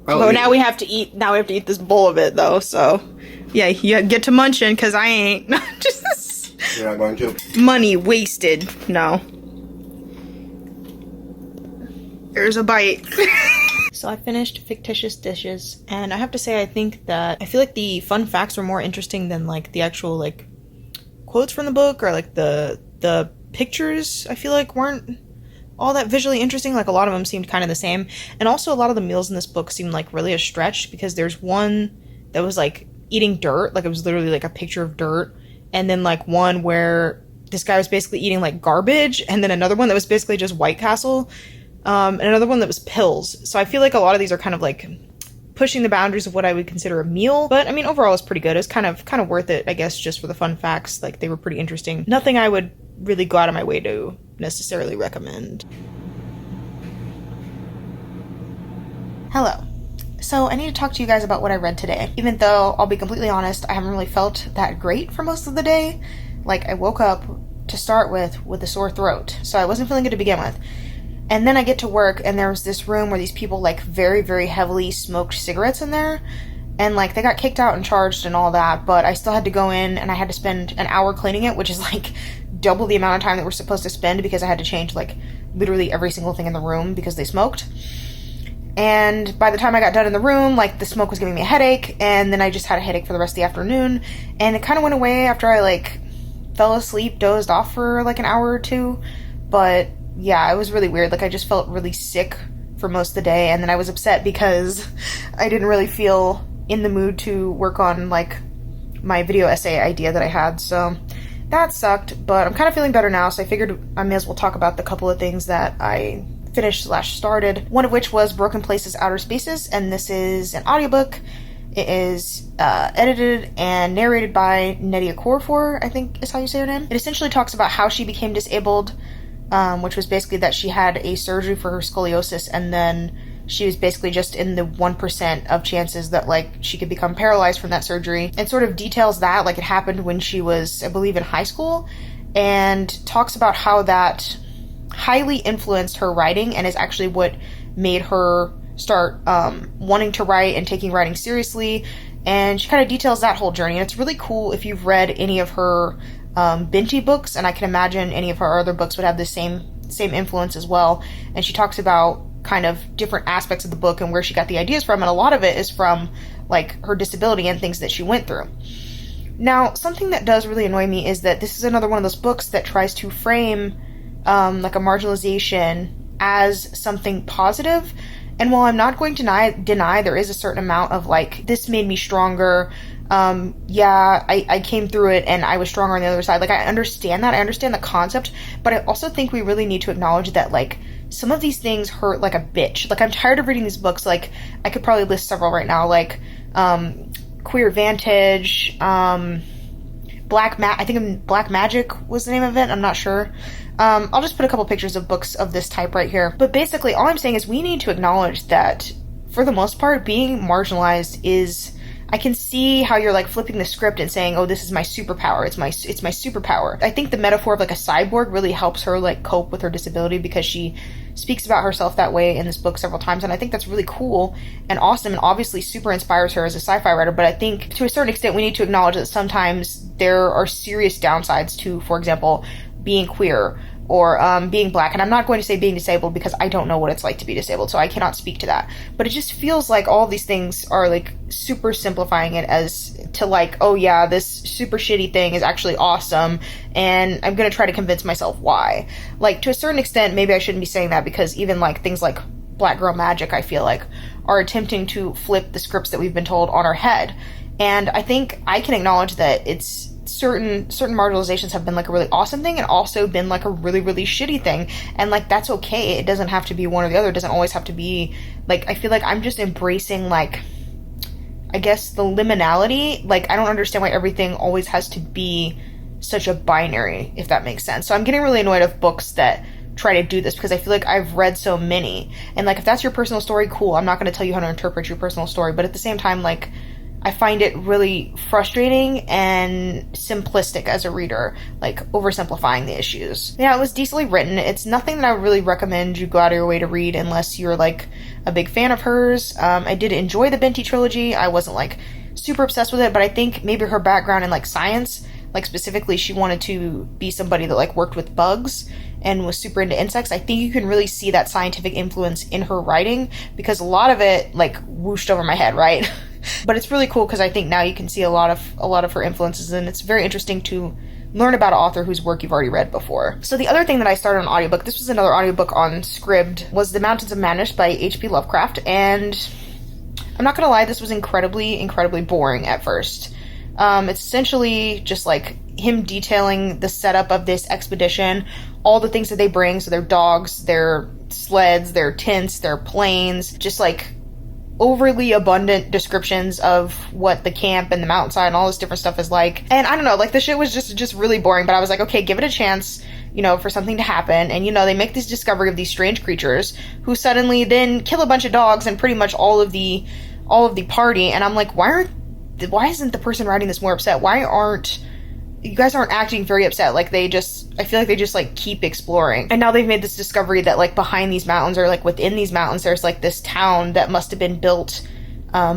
But now we have to eat. Now we have to eat this bowl of it, though. So, yeah, you get to munching because I ain't. Just You're not going to. Money wasted. No. There's a bite. So I finished Fictitious Dishes, and I have to say I think that I feel like the fun facts were more interesting than like the actual like quotes from the book, or like the pictures I feel like weren't all that visually interesting. Like a lot of them seemed kind of the same, and also a lot of the meals in this book seemed like really a stretch, because there's one that was like eating dirt, like it was literally like a picture of dirt, and then like one where this guy was basically eating like garbage, and then another one that was basically just White Castle. And another one that was pills. So I feel like a lot of these are kind of like pushing the boundaries of what I would consider a meal. But I mean, overall it's pretty good. It was kind of worth it, I guess, just for the fun facts. Like, they were pretty interesting. Nothing I would really go out of my way to necessarily recommend. Hello. So I need to talk to you guys about what I read today. Even though, I'll be completely honest, I haven't really felt that great for most of the day. Like, I woke up to start with a sore throat. So I wasn't feeling good to begin with. And then I get to work, and there was this room where these people, like, very, very heavily smoked cigarettes in there. And, like, they got kicked out and charged and all that, but I still had to go in, and I had to spend an hour cleaning it, which is, like, double the amount of time that we're supposed to spend, because I had to change, like, literally every single thing in the room because they smoked. And by the time I got done in the room, like, the smoke was giving me a headache, and then I just had a headache for the rest of the afternoon. And it kind of went away after I, like, fell asleep, dozed off for, like, an hour or two, but... yeah, it was really weird. Like, I just felt really sick for most of the day, and then I was upset because I didn't really feel in the mood to work on, like, my video essay idea that I had, so that sucked, but I'm kind of feeling better now, so I figured I may as well talk about the couple of things that I finished/started, one of which was Broken Places Outer Spaces, and this is an audiobook. It is edited and narrated by Nnedi Okorafor, I think is how you say her name. It essentially talks about how she became disabled, which was basically that she had a surgery for her scoliosis, and then she was basically just in the 1% of chances that, like, she could become paralyzed from that surgery, and sort of details that, like, it happened when she was, I believe, in high school, and talks about how that highly influenced her writing, and is actually what made her start wanting to write and taking writing seriously, and she kind of details that whole journey, and it's really cool if you've read any of her Binti books, and I can imagine any of her other books would have the same influence as well. And she talks about kind of different aspects of the book and where she got the ideas from, and a lot of it is from, like, her disability and things that she went through. Now, something that does really annoy me is that this is another one of those books that tries to frame like a marginalization as something positive, And while I'm not going to deny there is a certain amount of like, this made me stronger, I came through it and I was stronger on the other side. Like, I understand that. I understand the concept, but I also think we really need to acknowledge that, like, some of these things hurt like a bitch. Like, I'm tired of reading these books. Like, I could probably list several right now. Like, Queer Vantage, I think Black Magic was the name of it. I'm not sure. I'll just put a couple pictures of books of this type right here. But basically, all I'm saying is we need to acknowledge that, for the most part, being marginalized is... I can see how you're like flipping the script and saying, oh, this is my superpower. It's my superpower. I think the metaphor of like a cyborg really helps her like cope with her disability, because she speaks about herself that way in this book several times. And I think that's really cool and awesome, and obviously super inspires her as a sci-fi writer. But I think to a certain extent, we need to acknowledge that sometimes there are serious downsides to, for example, being queer or being Black. And I'm not going to say being disabled, because I don't know what it's like to be disabled, so I cannot speak to that. But it just feels like all of these things are like super simplifying it as to like, oh yeah, this super shitty thing is actually awesome, and I'm gonna try to convince myself why. Like, to a certain extent, maybe I shouldn't be saying that, because even like things like Black Girl Magic, I feel like, are attempting to flip the scripts that we've been told on our head. And I think I can acknowledge that it's certain marginalizations have been like a really awesome thing, and also been like a really, really shitty thing. And like, that's okay. It doesn't have to be one or the other. It doesn't always have to be like, I feel like I'm just embracing like, I guess, the liminality. Like, I don't understand why everything always has to be such a binary, if that makes sense. So I'm getting really annoyed of books that try to do this, because I feel like I've read so many. And like, if that's your personal story, cool. I'm not going to tell you how to interpret your personal story. But at the same time, like, I find it really frustrating and simplistic as a reader, like oversimplifying the issues. Yeah, it was decently written. It's nothing that I would really recommend you go out of your way to read unless you're like a big fan of hers. I did enjoy the Binti trilogy. I wasn't like super obsessed with it, but I think maybe her background in like science, like specifically she wanted to be somebody that like worked with bugs and was super into insects. I think you can really see that scientific influence in her writing, because a lot of it like whooshed over my head, right? But it's really cool, because I think now you can see a lot of her influences, and it's very interesting to learn about an author whose work you've already read before. So the other thing that I started on audiobook, this was another audiobook on Scribd, was The Mountains of Madness by H.P. Lovecraft, and I'm not gonna lie, this was incredibly, incredibly boring at first. It's essentially just like him detailing the setup of this expedition, all the things that they bring, so their dogs, their sleds, their tents, their planes, just like overly abundant descriptions of what the camp and the mountainside and all this different stuff is like. And I don't know, like, the shit was just really boring, but I was like, okay, give it a chance, you know, for something to happen. And, you know, they make this discovery of these strange creatures who suddenly then kill a bunch of dogs and pretty much all of the party. And I'm like, why isn't the person writing this more upset? You guys aren't acting very upset. Like, I feel like they just like keep exploring. And now they've made this discovery that like behind these mountains, or like within these mountains, there's like this town that must have been built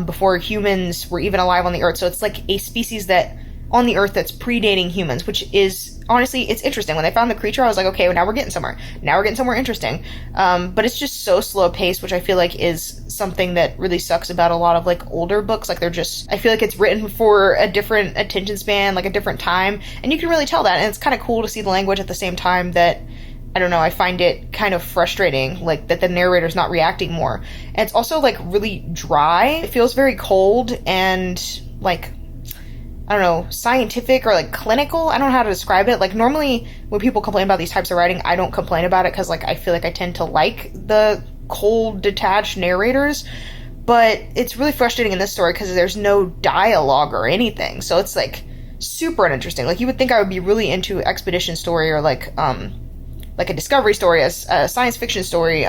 before humans were even alive on the earth. So it's like a species that on the earth that's predating humans, which is, honestly, it's interesting. When they found the creature, I was like, okay, well, now we're getting somewhere. Now we're getting somewhere interesting. But it's just so slow paced, which I feel like is something that really sucks about a lot of like older books. Like, I feel like it's written for a different attention span, like a different time. And you can really tell that. And it's kind of cool to see the language at the same time that, I don't know, I find it kind of frustrating, like, that the narrator's not reacting more. And it's also like really dry. It feels very cold and like, I don't know, scientific or like clinical. I don't know how to describe it. Like, normally when people complain about these types of writing, I don't complain about it, because like I feel like I tend to like the cold, detached narrators. But it's really frustrating in this story because there's no dialogue or anything. So it's like super uninteresting. Like, you would think I would be really into expedition story or like a discovery story, a science fiction story,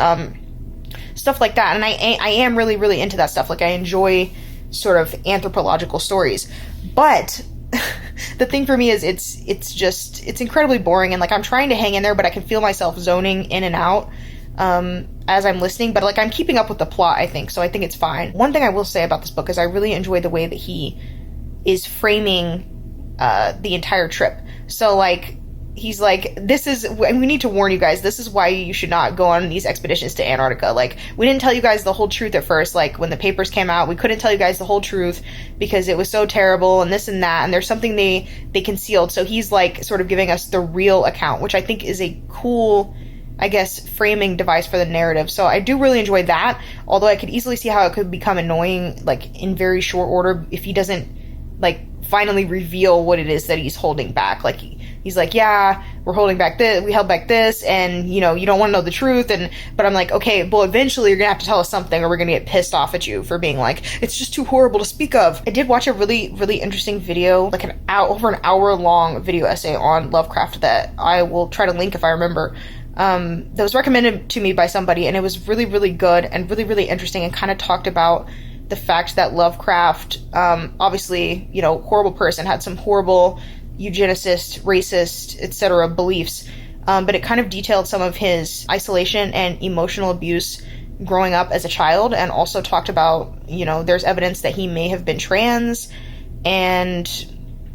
stuff like that. And I am really, really into that stuff. Like, I enjoy sort of anthropological stories. But the thing for me is it's incredibly boring, and like I'm trying to hang in there, but I can feel myself zoning in and out as I'm listening. But like, I'm keeping up with the plot, I think, so I think it's fine. One thing I will say about this book is I really enjoy the way that he is framing the entire trip. So like, he's like, we need to warn you guys, this is why you should not go on these expeditions to Antarctica. Like, we didn't tell you guys the whole truth at first. Like, when the papers came out, we couldn't tell you guys the whole truth because it was so terrible and this and that, and there's something they concealed. So he's like sort of giving us the real account, which I think is a cool I guess, framing device for the narrative. So I do really enjoy that, although I could easily see how it could become annoying, like, in very short order if he doesn't, like, finally reveal what it is that he's holding back. Like, he's like, yeah, we're holding back this, we held back this, and, you know, you don't want to know the truth, but I'm like, okay, well, eventually you're gonna have to tell us something, or we're gonna get pissed off at you for being like, it's just too horrible to speak of. I did watch a really, really interesting video, like over an hour long video essay on Lovecraft that I will try to link if I remember, that was recommended to me by somebody, and it was really, really good and really, really interesting, and kind of talked about the fact that Lovecraft, obviously, you know, horrible person, had some horrible eugenicist, racist, etc. beliefs, but it kind of detailed some of his isolation and emotional abuse growing up as a child, and also talked about, you know, there's evidence that he may have been trans, and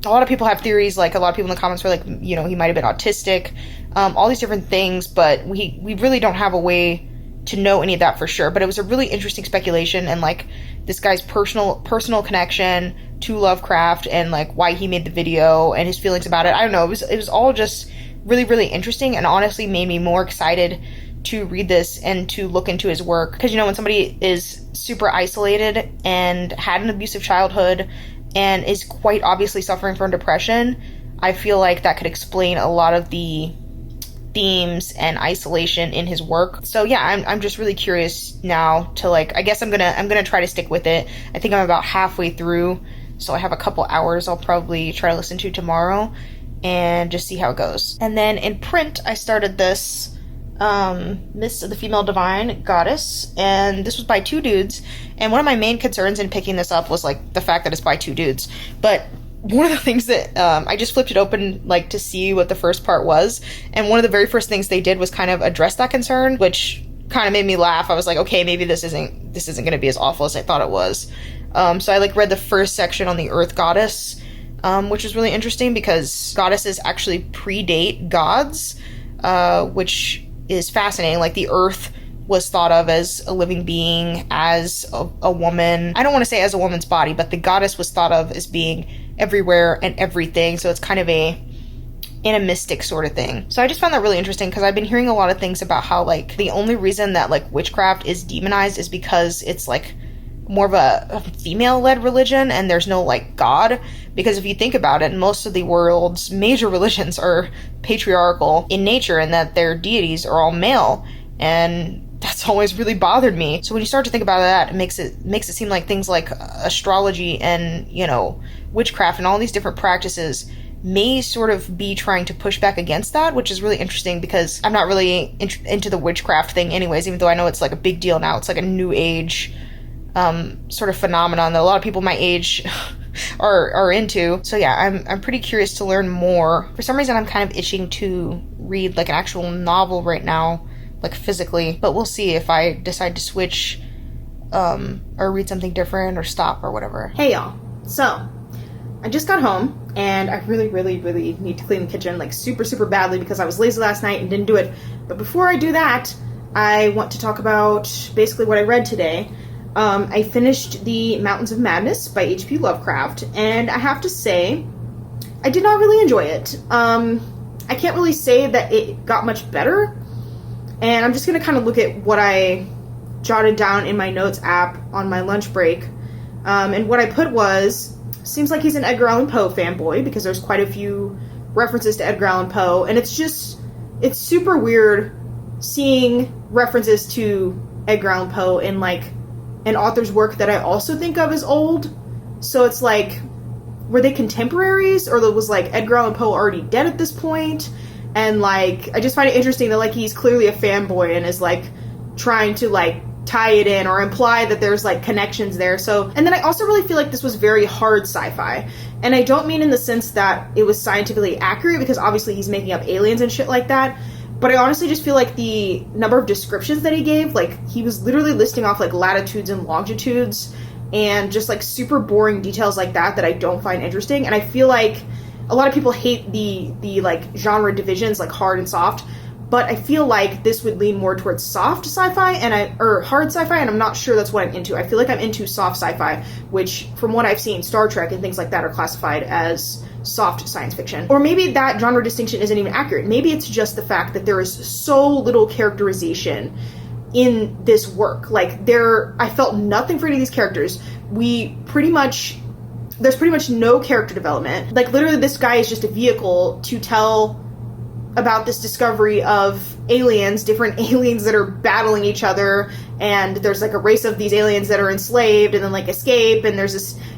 a lot of people have theories, like a lot of people in the comments were like, you know, he might have been autistic, all these different things, but we really don't have a way to know any of that for sure. But it was a really interesting speculation, and like this guy's personal connection to Lovecraft, and like why he made the video and his feelings about it. I don't know, it was all just really, really interesting, and honestly made me more excited to read this and to look into his work. Because, you know, when somebody is super isolated and had an abusive childhood and is quite obviously suffering from depression, I feel like that could explain a lot of the themes and isolation in his work. So yeah, I'm just really curious now to, like, I guess I'm gonna try to stick with it. I think I'm about halfway through, so I have a couple hours I'll probably try to listen to tomorrow and just see how it goes. And then in print, I started this Miss the Female Divine Goddess, and this was by two dudes, and one of my main concerns in picking this up was like the fact that it's by two dudes. But one of the things that I just flipped it open, like, to see what the first part was, and one of the very first things they did was kind of address that concern, which kind of made me laugh. I was like, okay, maybe this isn't going to be as awful as I thought it was. So I like read the first section on the Earth Goddess, which was really interesting because goddesses actually predate gods, which is fascinating. Like, the Earth was thought of as a living being, as a woman. I don't want to say as a woman's body, but the goddess was thought of as being everywhere and everything. So it's kind of a animistic sort of thing. So I just found that really interesting because I've been hearing a lot of things about how, like, the only reason that, like, witchcraft is demonized is because it's, like, more of a female-led religion and there's no, like, god. Because if you think about it, most of the world's major religions are patriarchal in nature, and that their deities are all male. And that's always really bothered me. So when you start to think about that, it makes it seem like things like astrology and, you know, witchcraft and all these different practices may sort of be trying to push back against that, which is really interesting because I'm not really into the witchcraft thing anyways, even though I know it's like a big deal now. It's like a new age sort of phenomenon that a lot of people my age are into. So yeah, I'm pretty curious to learn more. For some reason, I'm kind of itching to read like an actual novel right now, like physically, but we'll see if I decide to switch or read something different or stop or whatever. Hey y'all, so I just got home and I really, really, really need to clean the kitchen like super, super badly because I was lazy last night and didn't do it. But before I do that, I want to talk about basically what I read today. I finished The Mountains of Madness by H.P. Lovecraft, and I have to say, I did not really enjoy it. I can't really say that it got much better, and I'm just going to kind of look at what I jotted down in my notes app on my lunch break. And what I put was, seems like he's an Edgar Allan Poe fanboy, because there's quite a few references to Edgar Allan Poe, and it's super weird seeing references to Edgar Allan Poe in, like, an author's work that I also think of as old. So it's like, were they contemporaries, or was, like, Edgar Allan Poe already dead at this point? And, like, I just find it interesting that, like, he's clearly a fanboy and is, like, trying to, like, tie it in or imply that there's, like, connections there. So, and then I also really feel like this was very hard sci-fi. And I don't mean in the sense that it was scientifically accurate, because obviously he's making up aliens and shit like that. But I honestly just feel like the number of descriptions that he gave, like, he was literally listing off, like, latitudes and longitudes and just, like, super boring details like that I don't find interesting. And I feel like a lot of people hate the like, genre divisions, like, hard and soft. but I feel like this would lean more towards soft sci-fi or hard sci-fi, and I'm not sure that's what I'm into. I feel like I'm into soft sci-fi, which from what I've seen, Star Trek and things like that are classified as soft science fiction. Or maybe that genre distinction isn't even accurate. Maybe it's just the fact that there is so little characterization in this work. Like, I felt nothing for any of these characters. There's pretty much no character development. Like, literally, this guy is just a vehicle to tell about this discovery of aliens, different aliens that are battling each other, and there's like a race of these aliens that are enslaved and then like escape, and there's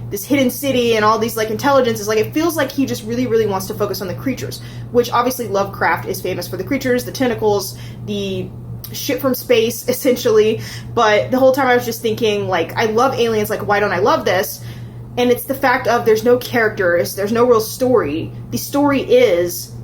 this hidden city and all these like intelligences. Like, it feels like he just really, really wants to focus on the creatures, which obviously Lovecraft is famous for the creatures, the tentacles, the shit from space, essentially. But the whole time I was just thinking, like, I love aliens, like, why don't I love this? And it's the fact of there's no characters, there's no real story. The story is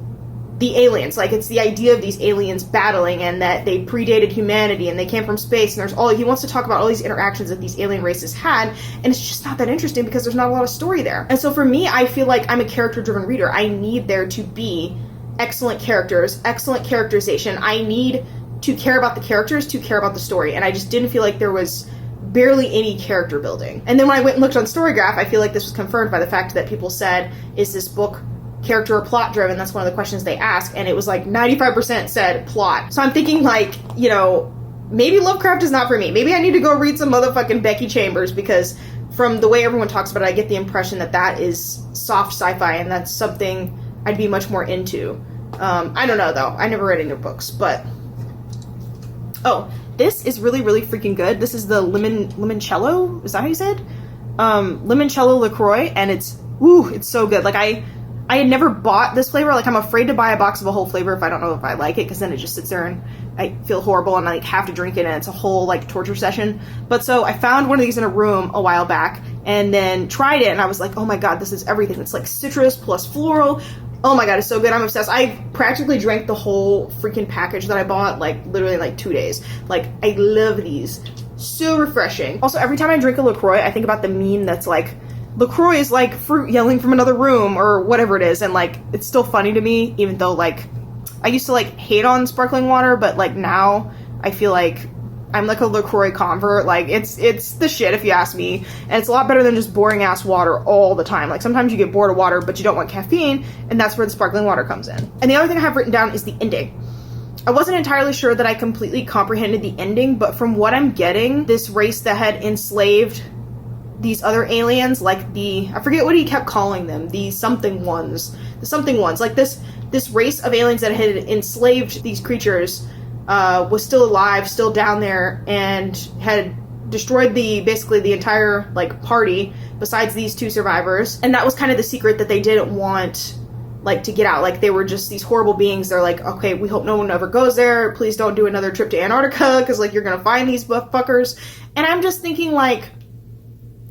the aliens. Like, it's the idea of these aliens battling and that they predated humanity and they came from space, and he wants to talk about all these interactions that these alien races had, and it's just not that interesting because there's not a lot of story there. And so for me, I feel like I'm a character-driven reader. I need there to be excellent characters, excellent characterization. I need to care about the characters, to care about the story, and I just didn't feel like there was barely any character building. And then when I went and looked on Storygraph, I feel like this was confirmed by the fact that people said, is this book character or plot driven? That's one of the questions they ask, and it was like 95% said plot. So I'm thinking, like, you know, maybe Lovecraft is not for me. Maybe I need to go read some motherfucking Becky Chambers, because from the way everyone talks about it, I get the impression that that is soft sci-fi, and that's something I'd be much more into. I don't know, though. I never read any of their books, but... Oh, this is really, really freaking good. This is the limoncello? Is that how you said? Limoncello LaCroix, and it's so good. Like, I had never bought this flavor. Like, I'm afraid to buy a box of a whole flavor if I don't know if I like it, because then it just sits there and I feel horrible and I like have to drink it, and it's a whole like torture session. But so I found one of these in a room a while back and then tried it, and I was like, oh my god, this is everything. It's like citrus plus floral. Oh my god, it's so good. I'm obsessed. I practically drank the whole freaking package that I bought, like, literally in, like, 2 days. Like, I love these. So refreshing. Also, every time I drink a LaCroix, I think about the meme that's like, LaCroix is like fruit yelling from another room, or whatever it is, and, like, it's still funny to me, even though, like, I used to, like, hate on sparkling water, but, like, now I feel like I'm like a LaCroix convert. Like, it's the shit if you ask me, and it's a lot better than just boring ass water all the time. Like, sometimes you get bored of water, but you don't want caffeine, and that's where the sparkling water comes in. And the other thing I have written down is the ending. I wasn't entirely sure that I completely comprehended the ending, but from what I'm getting, this race that had enslaved these other aliens, like I forget what he kept calling them, the something ones, like this race of aliens that had enslaved these creatures, was still alive, still down there, and had destroyed basically the entire, like, party besides these two survivors. And that was kind of the secret that they didn't want, like, to get out. Like, they were just these horrible beings. They're like, okay, we hope no one ever goes there. Please don't do another trip to Antarctica, because, like, you're gonna find these fuckers. And I'm just thinking, like,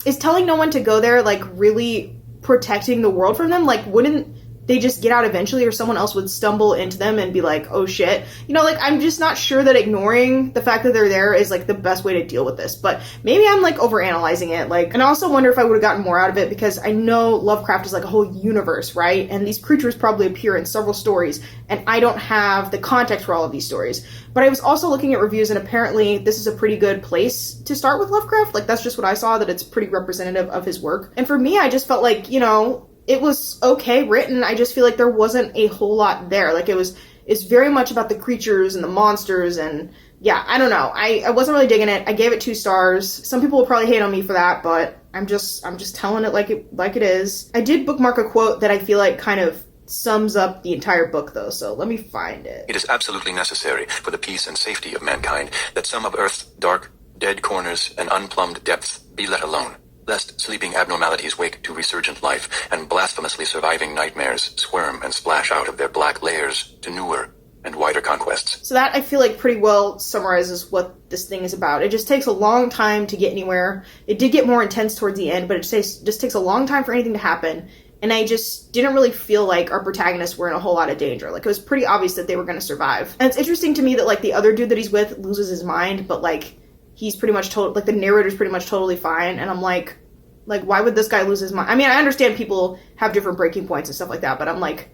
is telling no one to go there, like, really protecting the world from them? Like, wouldn't they just get out eventually, or someone else would stumble into them and be like, oh shit. You know, like, I'm just not sure that ignoring the fact that they're there is, like, the best way to deal with this. But maybe I'm, like, overanalyzing it. Like, and I also wonder if I would have gotten more out of it, because I know Lovecraft is, like, a whole universe, right? And these creatures probably appear in several stories, and I don't have the context for all of these stories. But I was also looking at reviews, and apparently this is a pretty good place to start with Lovecraft. Like, that's just what I saw, that it's pretty representative of his work. And for me, I just felt like, you know, it was okay written. I just feel like there wasn't a whole lot there. Like, it's very much about the creatures and the monsters, and yeah, I don't know. I wasn't really digging it. I gave it 2 stars. Some people will probably hate on me for that, but I'm just telling it like it is. I did bookmark a quote that I feel like kind of sums up the entire book, though, so let me find it. It is absolutely necessary for the peace and safety of mankind that some of Earth's dark, dead corners and unplumbed depths be let alone, lest sleeping abnormalities wake to resurgent life, and blasphemously surviving nightmares squirm and splash out of their black layers to newer and wider conquests. So that, I feel like, pretty well summarizes what this thing is about. It just takes a long time to get anywhere. It did get more intense towards the end, but it just takes a long time for anything to happen. And I just didn't really feel like our protagonists were in a whole lot of danger. Like, it was pretty obvious that they were going to survive. And it's interesting to me that, like, the other dude that he's with loses his mind, but, like, he's pretty much like, the narrator's pretty much totally fine. And I'm like, why would this guy lose his mind? I mean, I understand people have different breaking points and stuff like that, but I'm like,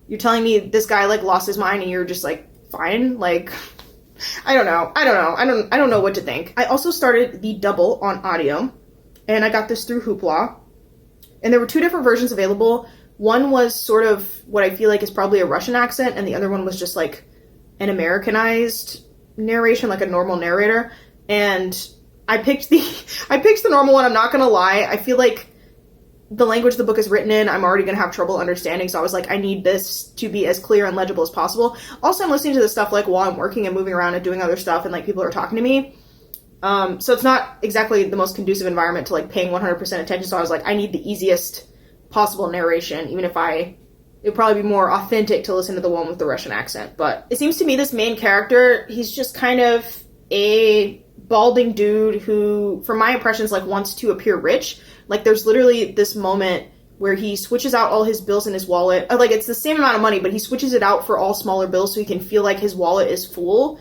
you're telling me this guy, like, lost his mind and you're just, like, fine. Like, I don't know. I don't know what to think. I also started the double on audio, and I got this through Hoopla. And there were 2 different versions available. One was sort of what I feel like is probably a Russian accent, and the other one was just like an Americanized narration, like a normal narrator. And I picked the normal one. I'm not gonna lie. I feel like the language the book is written in, I'm already gonna have trouble understanding. So I was like, I need this to be as clear and legible as possible. Also, I'm listening to this stuff like while I'm working and moving around and doing other stuff, and like people are talking to me. So it's not exactly the most conducive environment to like paying 100% attention. So I was like, I need the easiest possible narration, even if it would probably be more authentic to listen to the one with the Russian accent. But it seems to me this main character, he's just kind of a balding dude who, from my impressions, like wants to appear rich. Like there's literally this moment where he switches out all his bills in his wallet. Like it's the same amount of money, but he switches it out for all smaller bills so he can feel like his wallet is full.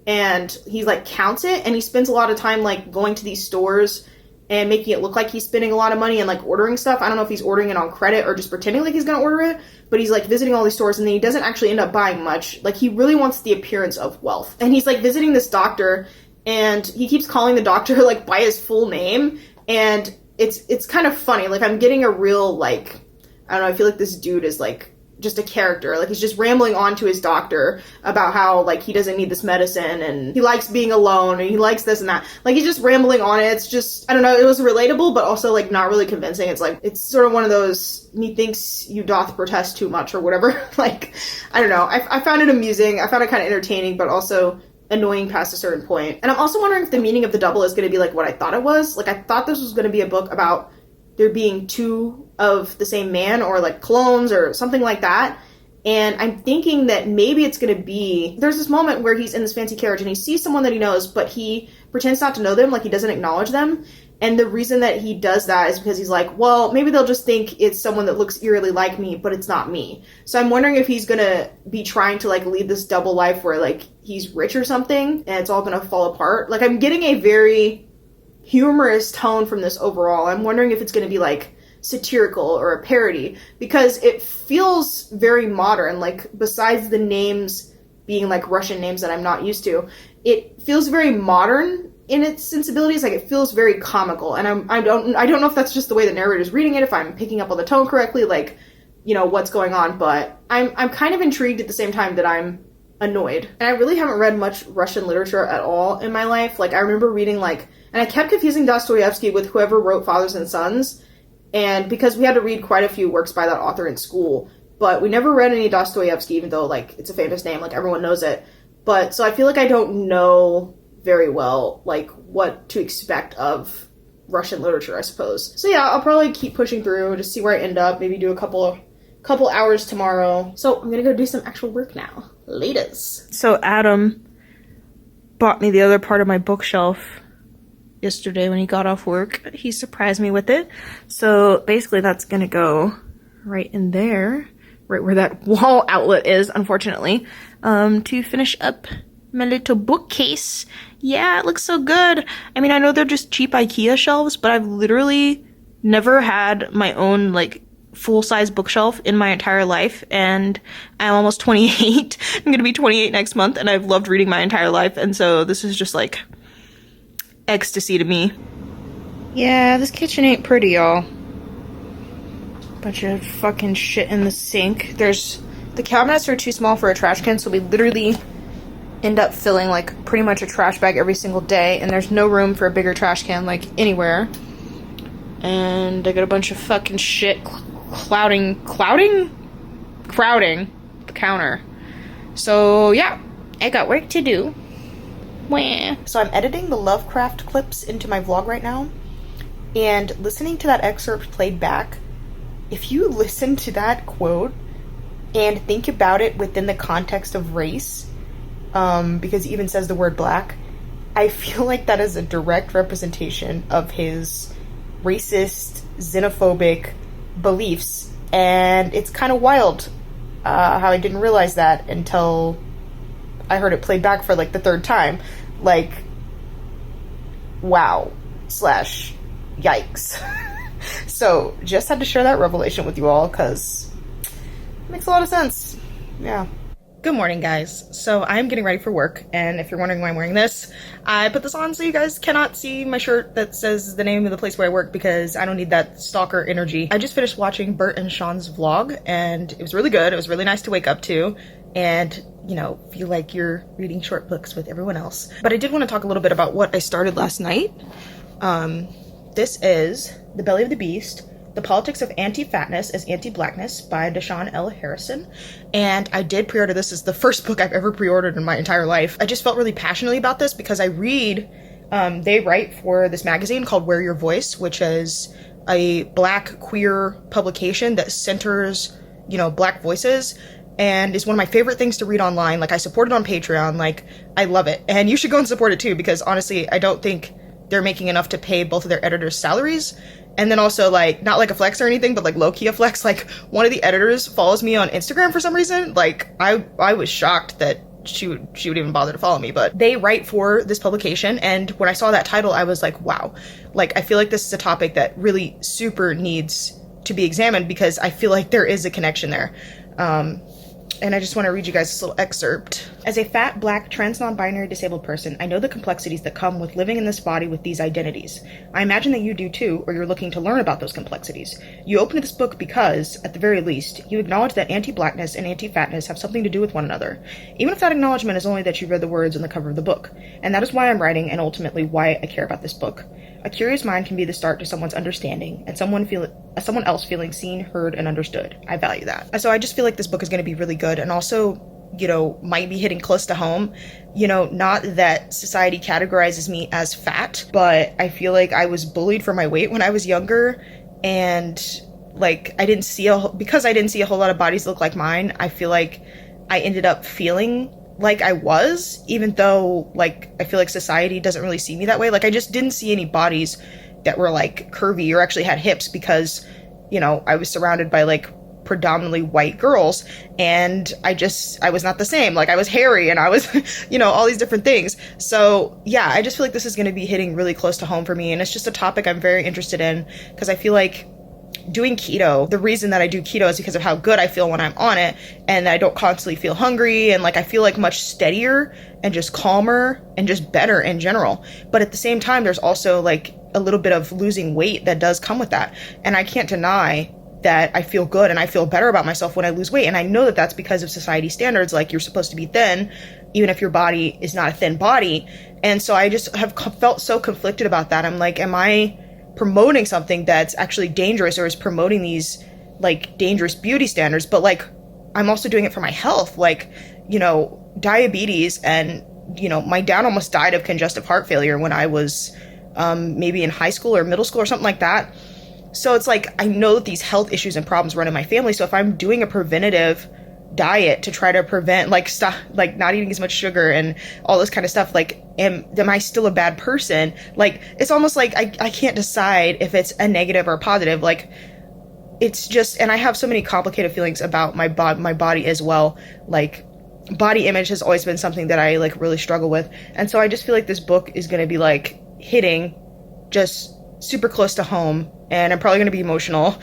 And he like counts it, and he spends a lot of time like going to these stores and making it look like he's spending a lot of money and like ordering stuff. I don't know if he's ordering it on credit or just pretending like he's gonna order it, but he's like visiting all these stores, and then he doesn't actually end up buying much. Like he really wants the appearance of wealth. And he's like visiting this doctor, and he keeps calling the doctor like by his full name, and it's kind of funny. Like I'm getting a real like, I don't know, I feel like this dude is like just a character. Like he's just rambling on to his doctor about how like he doesn't need this medicine and he likes being alone and he likes this and that. Like he's just rambling on it. It's just, I don't know, it was relatable but also like not really convincing. It's like, it's sort of one of those, methinks you doth protest too much or whatever. Like, I don't know. I found it amusing. I found it kind of entertaining but also annoying past a certain point. And I'm also wondering if the meaning of the double is going to be like what I thought it was. Like I thought this was going to be a book about there being 2 of the same man or like clones or something like that. And I'm thinking that maybe it's going to be, there's this moment where he's in this fancy carriage and he sees someone that he knows, but he pretends not to know them, like he doesn't acknowledge them. And the reason that he does that is because he's like, well, maybe they'll just think it's someone that looks eerily like me, but it's not me. So I'm wondering if he's going to be trying to like lead this double life where like he's rich or something and it's all going to fall apart. Like I'm getting a very humorous tone from this overall. I'm wondering if it's going to be like satirical or a parody because it feels very modern. Like besides the names being like Russian names that I'm not used to, it feels very modern in its sensibilities. Like it feels very comical, and I don't know if that's just the way the narrator's reading it, if I'm picking up on the tone correctly, like, you know, what's going on, but I'm kind of intrigued at the same time that I'm annoyed. And I really haven't read much Russian literature at all in my life. Like I remember reading like, and I kept confusing Dostoyevsky with whoever wrote Fathers and Sons, and because we had to read quite a few works by that author in school, but we never read any Dostoyevsky, even though like it's a famous name, like everyone knows it. But so I feel like I don't know very well like what to expect of Russian literature, I suppose. So yeah, I'll probably keep pushing through, just see where I end up, maybe do a couple hours tomorrow. So I'm gonna go do some actual work now. Laters. So Adam bought me the other part of my bookshelf yesterday when he got off work. He surprised me with it. So basically that's gonna go right in there, right where that wall outlet is, unfortunately, to finish up my little bookcase. Yeah, it looks so good. I mean, I know they're just cheap IKEA shelves, but I've literally never had my own like full-size bookshelf in my entire life, and I'm almost 28. I'm gonna be 28 next month, and I've loved reading my entire life, and so this is just like ecstasy to me. Yeah, this kitchen ain't pretty, y'all. Bunch of fucking shit in the sink. The cabinets are too small for a trash can, so we literally end up filling like pretty much a trash bag every single day, and there's no room for a bigger trash can like anywhere. And I got a bunch of fucking shit crowding the counter. So yeah, I got work to do. So I'm editing the Lovecraft clips into my vlog right now, and listening to that excerpt played back, if you listen to that quote and think about it within the context of race, because he even says the word black, I feel like that is a direct representation of his racist, xenophobic beliefs, and it's kind of wild how I didn't realize that until I heard it played back for like the 3rd time. Like, wow / yikes. So just had to share that revelation with you all because it makes a lot of sense. Yeah. Good morning, guys. So I'm getting ready for work, and if you're wondering why I'm wearing this, I put this on so you guys cannot see my shirt that says the name of the place where I work because I don't need that stalker energy. I just finished watching Bert and Sean's vlog, and it was really good. It was really nice to wake up to and, you know, feel like you're reading short books with everyone else. But I did want to talk a little bit about what I started last night. This is The Belly of the Beast: The Politics of Anti-Fatness as Anti-Blackness by Deshaun L. Harrison. And I did pre-order this. As the first book I've ever pre-ordered in my entire life. I just felt really passionately about this because I read, they write for this magazine called Wear Your Voice, which is a Black queer publication that centers, you know, Black voices, and is one of my favorite things to read online. Like, I support it on Patreon. Like, I love it. And you should go and support it too, because honestly, I don't think they're making enough to pay both of their editors' salaries. And then also, like, not like a flex or anything, but like low-key a flex, like, one of the editors follows me on Instagram for some reason. Like, I was shocked that she would even bother to follow me, but they write for this publication, and when I saw that title, I was like, wow. Like, I feel like this is a topic that really super needs to be examined, because I feel like there is a connection there. And I just want to read you guys this little excerpt. As a fat, Black, trans, non-binary, disabled person, I know the complexities that come with living in this body with these identities. I imagine that you do too, or you're looking to learn about those complexities. You open this book because, at the very least, you acknowledge that anti-Blackness and anti-Fatness have something to do with one another, even if that acknowledgement is only that you read the words on the cover of the book. And that is why I'm writing, and ultimately why I care about this book. A curious mind can be the start to someone's understanding, and someone else feeling seen, heard, and understood. I value that. So I just feel like this book is going to be really good, and also, you know, might be hitting close to home. You know, not that society categorizes me as fat, but I feel like I was bullied for my weight when I was younger, and like, because I didn't see a whole lot of bodies that look like mine, I feel like I ended up feeling like I was, even though, like, I feel like society doesn't really see me that way. Like, I just didn't see any bodies that were, like, curvy or actually had hips because, you know, I was surrounded by, like, predominantly white girls, and I was not the same. Like, I was hairy, and I was, you know, all these different things. So, yeah, I just feel like this is going to be hitting really close to home for me, and it's just a topic I'm very interested in, because I feel like doing keto, the reason that I do keto is because of how good I feel when I'm on it, and I don't constantly feel hungry, and like I feel like much steadier and just calmer and just better in general. But at the same time, there's also like a little bit of losing weight that does come with that, and I can't deny that I feel good and I feel better about myself when I lose weight. And I know that that's because of society standards, like you're supposed to be thin even if your body is not a thin body. And so I just have felt so conflicted about that. I'm like, am I promoting something that's actually dangerous, or is promoting these like dangerous beauty standards? But like, I'm also doing it for my health, like, you know, diabetes, and, you know, my dad almost died of congestive heart failure when I was maybe in high school or middle school or something like that. So it's like, I know that these health issues and problems run in my family. So if I'm doing a preventative diet to try to prevent, like, stop, like, not eating as much sugar and all this kind of stuff, like, am I still a bad person? Like, it's almost like I can't decide if it's a negative or a positive. Like, it's just, and I have so many complicated feelings about my body as well. Like, body image has always been something that I like really struggle with. And so I just feel like this book is going to be like hitting just super close to home, and I'm probably going to be emotional,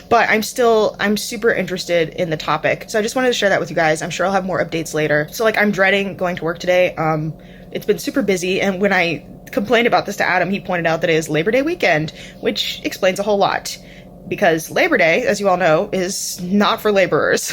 but I'm super interested in the topic. So I just wanted to share that with you guys. I'm sure I'll have more updates later. So like, I'm dreading going to work today. It's been super busy, and when I complained about this to Adam, he pointed out that it is Labor Day weekend, which explains a whole lot, because Labor Day, as you all know, is not for laborers,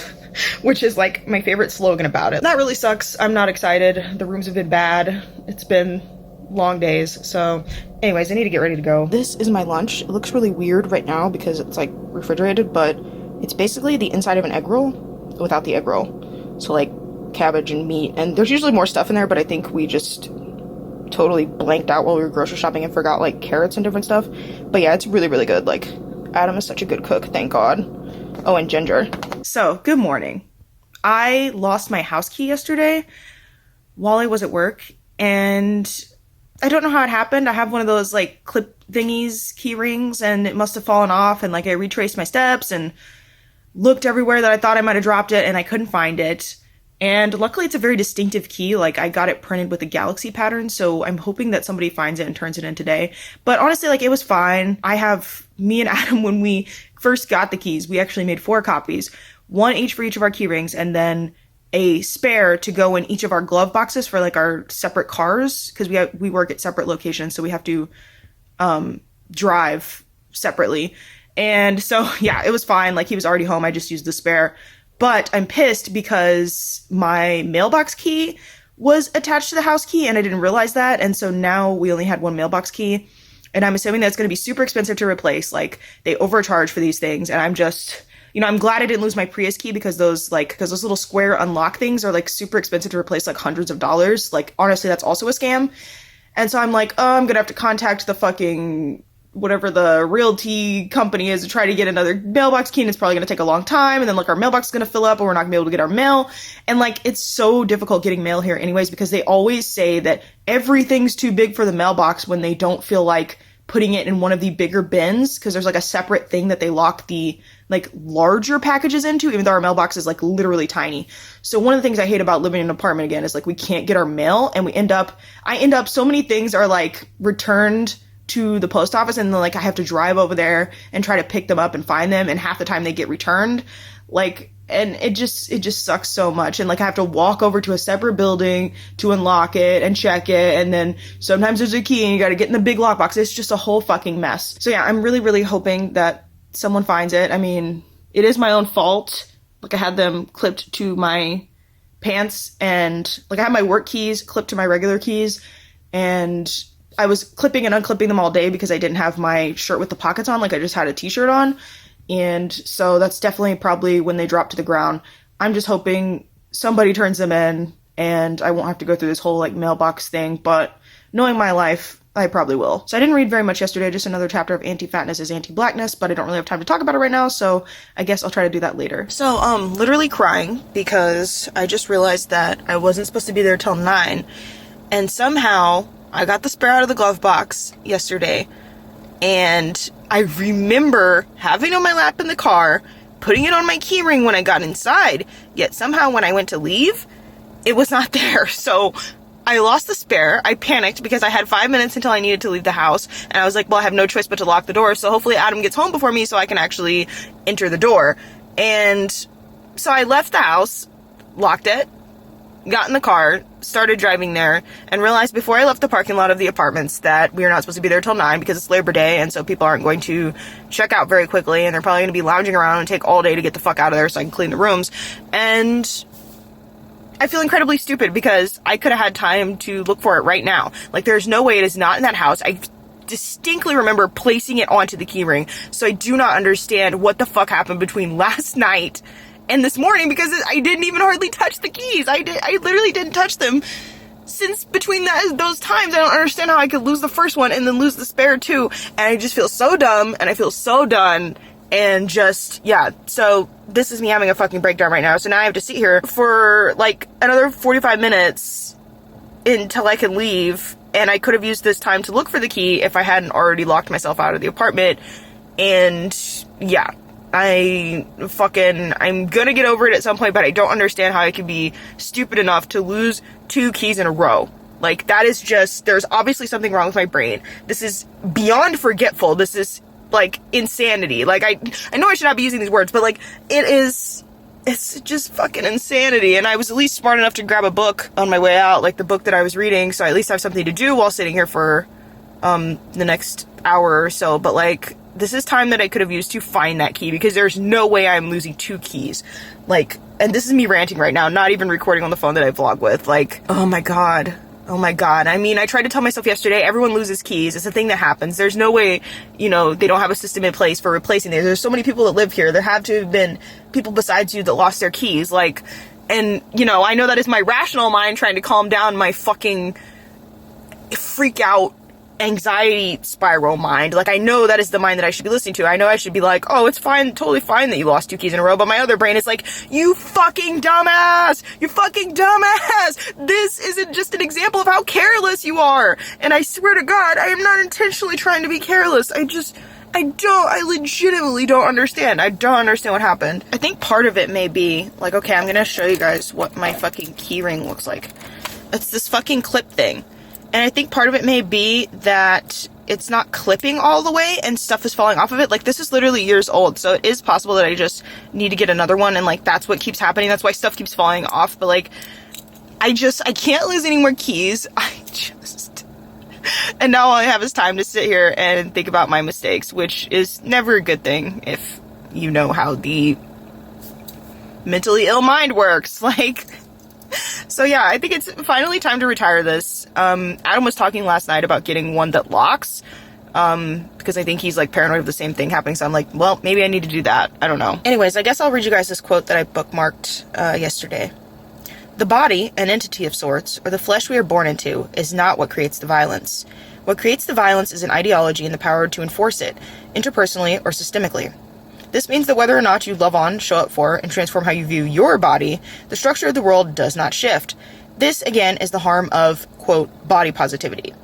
which is like my favorite slogan about it. That really sucks. I'm not excited. The rooms have been bad. It's been long days. So anyways, I need to get ready to go. This is my lunch. It looks really weird right now because it's like refrigerated, but it's basically the inside of an egg roll without the egg roll. So like cabbage and meat, and there's usually more stuff in there, but I think we just totally blanked out while we were grocery shopping and forgot like carrots and different stuff. But yeah, it's really, really good. Like, Adam is such a good cook, thank God. Oh, and ginger. So, good morning. I lost my house key yesterday while I was at work, and I don't know how it happened. I have one of those like clip thingies, key rings, and it must have fallen off, and like I retraced my steps and looked everywhere that I thought I might have dropped it, and I couldn't find it. And luckily it's a very distinctive key. Like, I got it printed with a galaxy pattern, so I'm hoping that somebody finds it and turns it in today. But honestly, like, it was fine. Me and Adam, when we first got the keys, we actually made 4 copies, one each for each of our key rings, and then a spare to go in each of our glove boxes for like our separate cars, because we work at separate locations, so we have to drive separately. And so yeah, it was fine. Like, he was already home. I just used the spare. But I'm pissed because my mailbox key was attached to the house key and I didn't realize that. And so now we only had one mailbox key, and I'm assuming that's going to be super expensive to replace. Like, they overcharge for these things, and I'm just, you know, I'm glad I didn't lose my Prius key, because those little square unlock things are like super expensive to replace, like hundreds of dollars. Like, honestly, that's also a scam. And so I'm like, oh, I'm going to have to contact the fucking whatever the realty company is to try to get another mailbox key, and it's probably going to take a long time, and then like our mailbox is going to fill up and we're not going to be able to get our mail. And like, it's so difficult getting mail here anyways, because they always say that everything's too big for the mailbox when they don't feel like putting it in one of the bigger bins, because there's like a separate thing that they lock the like larger packages into, even though our mailbox is like literally tiny. So one of the things I hate about living in an apartment again is like, we can't get our mail, and I end up so many things are like returned to the post office, and then like I have to drive over there and try to pick them up and find them, and half the time they get returned. Like, and it just sucks so much. And like, I have to walk over to a separate building to unlock it and check it, and then sometimes there's a key and you got to get in the big lockbox. It's just a whole fucking mess. So yeah, I'm really, really hoping that someone finds it. I mean, it is my own fault. Like, I had them clipped to my pants, and like I had my work keys clipped to my regular keys, and I was clipping and unclipping them all day because I didn't have my shirt with the pockets on. Like, I just had a t-shirt on. And so that's definitely probably when they drop to the ground. I'm just hoping somebody turns them in and I won't have to go through this whole like mailbox thing. But knowing my life, I probably will. So I didn't read very much yesterday, just another chapter of Anti-Fatness is Anti-Blackness, but I don't really have time to talk about it right now, so I guess I'll try to do that later. So, literally crying because I just realized that I wasn't supposed to be there till 9, and somehow I got the spare out of the glove box yesterday, and I remember having it on my lap in the car, putting it on my keyring when I got inside, yet somehow when I went to leave, it was not there. So I lost the spare. I panicked because I had 5 minutes until I needed to leave the house, and I was like, well, I have no choice but to lock the door, so hopefully Adam gets home before me so I can actually enter the door. And so I left the house, locked it, got in the car, started driving there, and realized before I left the parking lot of the apartments that we are not supposed to be there till 9 because it's Labor Day, and so people aren't going to check out very quickly, and they're probably going to be lounging around and take all day to get the fuck out of there so I can clean the rooms. And I feel incredibly stupid because I could have had time to look for it right now. Like, there's no way it is not in that house. I distinctly remember placing it onto the keyring, so I do not understand what the fuck happened between last night and this morning, because I didn't even hardly touch the keys. I literally didn't touch them since between those times. I don't understand how I could lose the first one and then lose the spare too. And I just feel so dumb, and I feel so done, and just, yeah. So this is me having a fucking breakdown right now. So now I have to sit here for like another 45 minutes until I can leave, and I could have used this time to look for the key if I hadn't already locked myself out of the apartment. And yeah, I'm gonna get over it at some point, but I don't understand how I could be stupid enough to lose 2 keys in a row. Like, that is just, there's obviously something wrong with my brain. This is beyond forgetful. This is like insanity. Like, I know I should not be using these words, but like, it's just fucking insanity. And I was at least smart enough to grab a book on my way out, like the book that I was reading, so I at least have something to do while sitting here for the next hour or so. But like, this is time that I could have used to find that key, because there's no way I'm losing 2 keys. Like, and this is me ranting right now, not even recording on the phone that I vlog with. Like, oh my god. Oh my god. I mean, I tried to tell myself yesterday, everyone loses keys. It's a thing that happens. There's no way, you know, they don't have a system in place for replacing these. There's so many people that live here. There have to have been people besides you that lost their keys. Like, and, you know, I know that is my rational mind trying to calm down my fucking freak out anxiety spiral mind. Like, I know that is the mind that I should be listening to. I know I should be like, oh, it's fine, totally fine that you lost 2 keys in a row, but my other brain is like, you fucking dumbass! You fucking dumbass! This isn't just an example of how careless you are! And I swear to God, I am not intentionally trying to be careless. I legitimately don't understand. I don't understand what happened. I think part of it may be, like, okay, I'm gonna show you guys what my fucking keyring looks like. It's this fucking clip thing. And I think part of it may be that it's not clipping all the way and stuff is falling off of it. Like, this is literally years old, so it is possible that I just need to get another one, and like that's what keeps happening. That's why stuff keeps falling off. But like, I can't lose any more keys. And now all I have is time to sit here and think about my mistakes, which is never a good thing if you know how the mentally ill mind works. Like, so yeah, I think it's finally time to retire this. Adam was talking last night about getting one that locks, because I think he's like paranoid of the same thing happening. So I'm like, well, maybe I need to do that. I don't know. Anyways, I guess I'll read you guys this quote that I bookmarked yesterday. The body, an entity of sorts, or the flesh we are born into, is not what creates the violence. What creates the violence is an ideology and the power to enforce it, interpersonally or systemically. This means that whether or not you love on, show up for, and transform how you view your body, the structure of the world does not shift. This, again, is the harm of, quote, body positivity.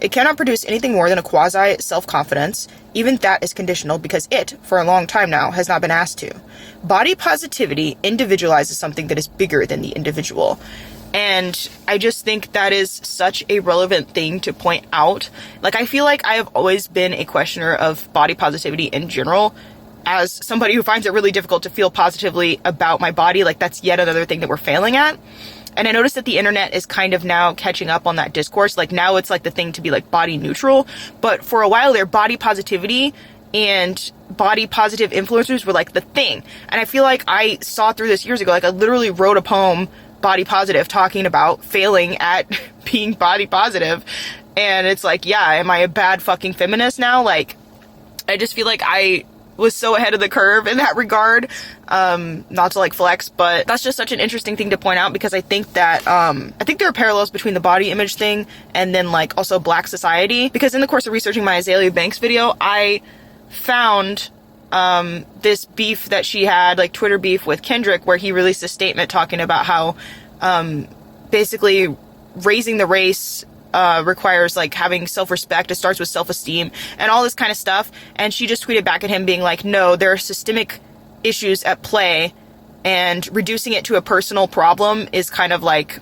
It cannot produce anything more than a quasi-self-confidence. Even that is conditional because it, for a long time now, has not been asked to. Body positivity individualizes something that is bigger than the individual. And I just think that is such a relevant thing to point out. Like, I feel like I have always been a questioner of body positivity in general. As somebody who finds it really difficult to feel positively about my body, like that's yet another thing that we're failing at. And I noticed that the internet is kind of now catching up on that discourse. Like, now it's like the thing to be like body neutral. But for a while there, body positivity and body positive influencers were like the thing. And I feel like I saw through this years ago. Like, I literally wrote a poem, Body Positive, talking about failing at being body positive. And it's like, yeah, am I a bad fucking feminist now? Like, I just feel like I was so ahead of the curve in that regard. Not to like flex, but that's just such an interesting thing to point out, because I think that I think there are parallels between the body image thing and then like also Black society. Because in the course of researching my Azalea Banks video, I found this beef that she had, like Twitter beef with Kendrick, where he released a statement talking about how basically raising the race requires like having self-respect. It starts with self-esteem and all this kind of stuff. And she just tweeted back at him being like, no, there are systemic issues at play, and reducing it to a personal problem is kind of like,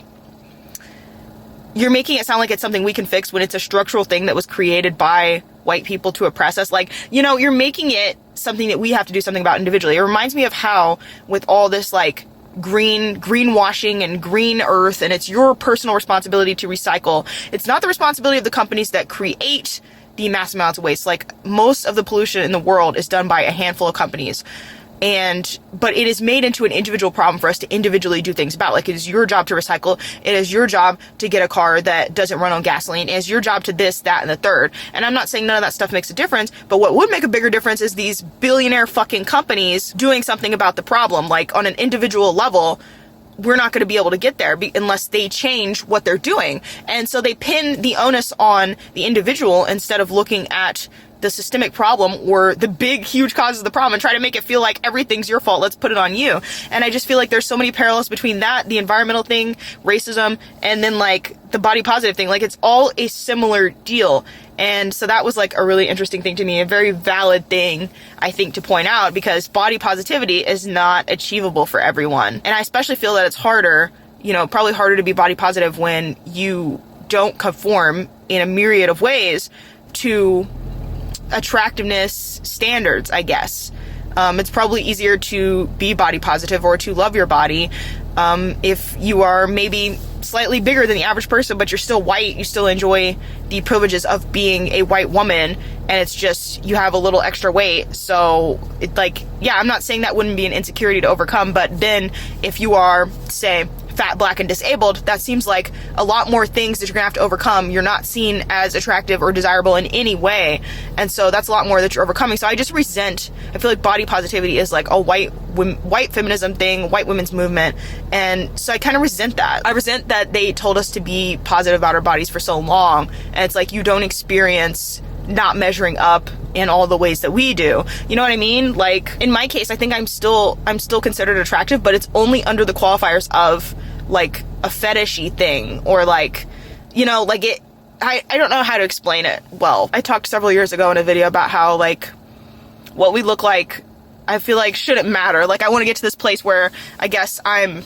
you're making it sound like it's something we can fix when it's a structural thing that was created by white people to oppress us. Like, you know, you're making it something that we have to do something about individually. It reminds me of how with all this like greenwashing and green earth, and it's your personal responsibility to recycle. It's not the responsibility of the companies that create the mass amounts of waste. Like, most of the pollution in the world is done by a handful of companies. But it is made into an individual problem for us to individually do things about. Like, it is your job to recycle. It is your job to get a car that doesn't run on gasoline. It is your job to this, that, and the third. And I'm not saying none of that stuff makes a difference, but what would make a bigger difference is these billionaire fucking companies doing something about the problem. Like, on an individual level, we're not going to be able to get there unless they change what they're doing. And so they pin the onus on the individual instead of looking at the systemic problem or the big, huge causes of the problem and try to make it feel like everything's your fault. Let's put it on you. And I just feel like there's so many parallels between that, the environmental thing, racism, and then like the body positive thing. Like, it's all a similar deal. And so that was like a really interesting thing to me, a very valid thing, I think, to point out, because body positivity is not achievable for everyone. And I especially feel that it's harder, you know, probably harder to be body positive when you don't conform in a myriad of ways to attractiveness standards, I guess. It's probably easier to be body positive or to love your body if you are maybe slightly bigger than the average person, but you're still white. You still enjoy the privileges of being a white woman, and it's just you have a little extra weight. So it's like, yeah, I'm not saying that wouldn't be an insecurity to overcome, but then if you are, say, fat, black, and disabled, that seems like a lot more things that you're gonna have to overcome. You're not seen as attractive or desirable in any way, and so that's a lot more that you're overcoming. So I just resent, I feel like body positivity is like a white feminism thing, white women's movement, and so I kind of resent that. I resent that they told us to be positive about our bodies for so long, and it's like you don't experience not measuring up in all the ways that we do. You know what I mean? Like, in my case, I think I'm still considered attractive, but it's only under the qualifiers of like a fetishy thing, or like, you know, like it, I don't know how to explain it well. I talked several years ago in a video about how like what we look like, I feel like shouldn't matter. Like, I want to get to this place where I guess I'm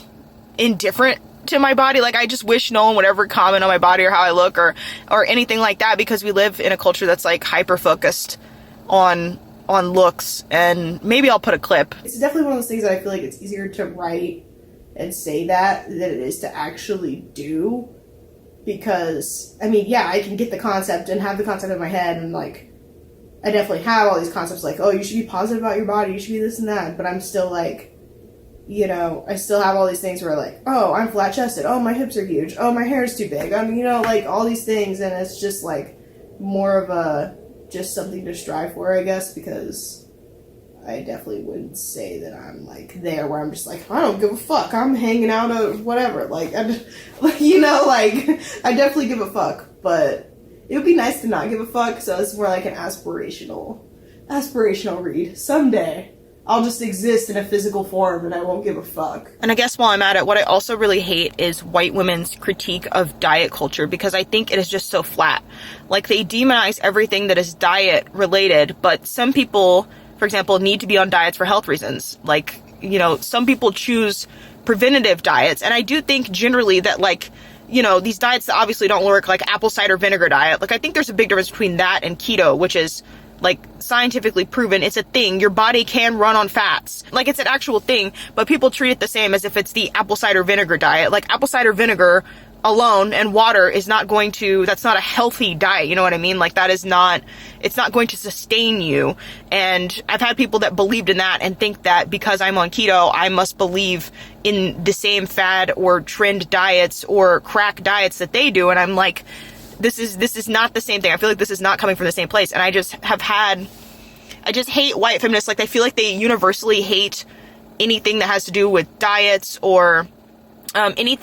indifferent to my body. Like, I just wish no one would ever comment on my body or how I look or anything like that, because we live in a culture that's like hyper focused on looks. And maybe I'll put a clip. It's definitely one of those things that I feel like it's easier to write and say that than it is to actually do. Because, I mean, yeah, I can get the concept and have the concept in my head, and like, I definitely have all these concepts like, oh, you should be positive about your body, you should be this and that, but I'm still like, you know, I still have all these things where like, oh, I'm flat chested, oh, my hips are huge, oh, my hair is too big, you know, like all these things, and it's just like more of a, just something to strive for, I guess, because I definitely wouldn't say that I'm like there where I'm just like, I don't give a fuck, I'm hanging out or whatever, like, you know, like, I definitely give a fuck, but it would be nice to not give a fuck, so it's more like an aspirational read. Someday, I'll just exist in a physical form and I won't give a fuck. And I guess while I'm at it, what I also really hate is white women's critique of diet culture, because I think it is just so flat. Like, they demonize everything that is diet related, but some people, for example, need to be on diets for health reasons. Like, you know, some people choose preventative diets, and I do think generally that, like, you know, these diets that obviously don't work, like apple cider vinegar diet, like, I think there's a big difference between that and keto, which is like scientifically proven. It's a thing. Your body can run on fats. Like, it's an actual thing, but people treat it the same as if it's the apple cider vinegar diet. Like, apple cider vinegar alone and water is not going to, that's not a healthy diet, you know what I mean? Like, that is not, it's not going to sustain you. And I've had people that believed in that and think that because I'm on keto, I must believe in the same fad or trend diets or crack diets that they do. And I'm like, this is not the same thing. I feel like this is not coming from the same place. And I just hate white feminists. Like, I feel like they universally hate anything that has to do with diets or any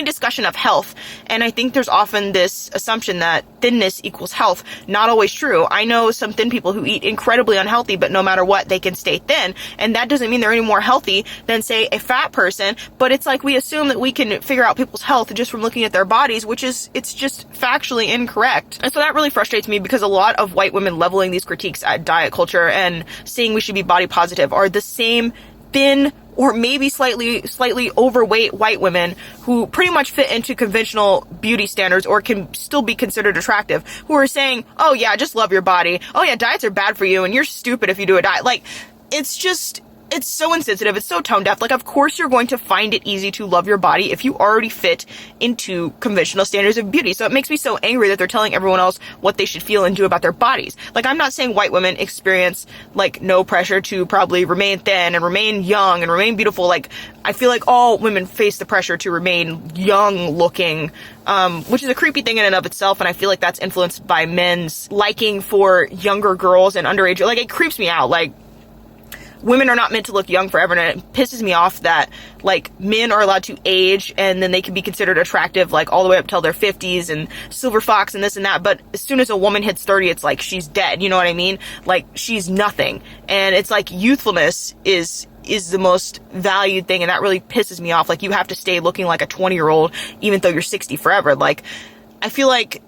discussion of health. And I think there's often this assumption that thinness equals health. Not always true. I know some thin people who eat incredibly unhealthy, but no matter what, they can stay thin. And that doesn't mean they're any more healthy than, say, a fat person. But it's like we assume that we can figure out people's health just from looking at their bodies, which is, it's just factually incorrect. And so that really frustrates me, because a lot of white women leveling these critiques at diet culture and saying we should be body positive are the same thin or maybe slightly overweight white women who pretty much fit into conventional beauty standards or can still be considered attractive, who are saying, oh yeah, just love your body. Oh yeah, diets are bad for you and you're stupid if you do a diet. Like, it's just, it's so insensitive. It's so tone deaf. Like, of course you're going to find it easy to love your body if you already fit into conventional standards of beauty. So it makes me so angry that they're telling everyone else what they should feel and do about their bodies. Like, I'm not saying white women experience, like, no pressure to probably remain thin and remain young and remain beautiful. Like, I feel like all women face the pressure to remain young looking, which is a creepy thing in and of itself. And I feel like that's influenced by men's liking for younger girls and underage. Like, it creeps me out. Like, women are not meant to look young forever, and it pisses me off that, like, men are allowed to age and then they can be considered attractive, like, all the way up till their 50s and silver fox and this and that, but as soon as a woman hits 30, it's like she's dead, you know what I mean? Like, she's nothing. And it's like youthfulness is the most valued thing, and that really pisses me off. Like, you have to stay looking like a 20-year-old even though you're 60 forever. Like, I feel like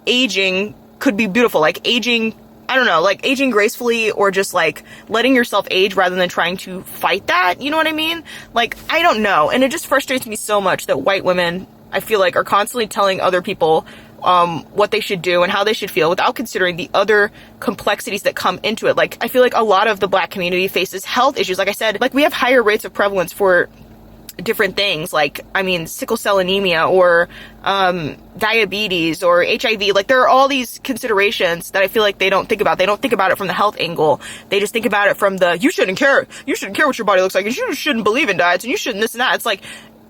aging could be beautiful. Like, aging, I don't know, like, aging gracefully, or just, like, letting yourself age rather than trying to fight that, you know what I mean? Like, I don't know, and it just frustrates me so much that white women, I feel like, are constantly telling other people what they should do and how they should feel without considering the other complexities that come into it. Like, I feel like a lot of the Black community faces health issues. Like I said, like, we have higher rates of prevalence for different things, like, I mean, sickle cell anemia or diabetes or HIV. Like, there are all these considerations that I feel like they don't think about. They don't think about it from the health angle. They just think about it from the, you shouldn't care what your body looks like, and you shouldn't believe in diets, and you shouldn't this and that. It's like,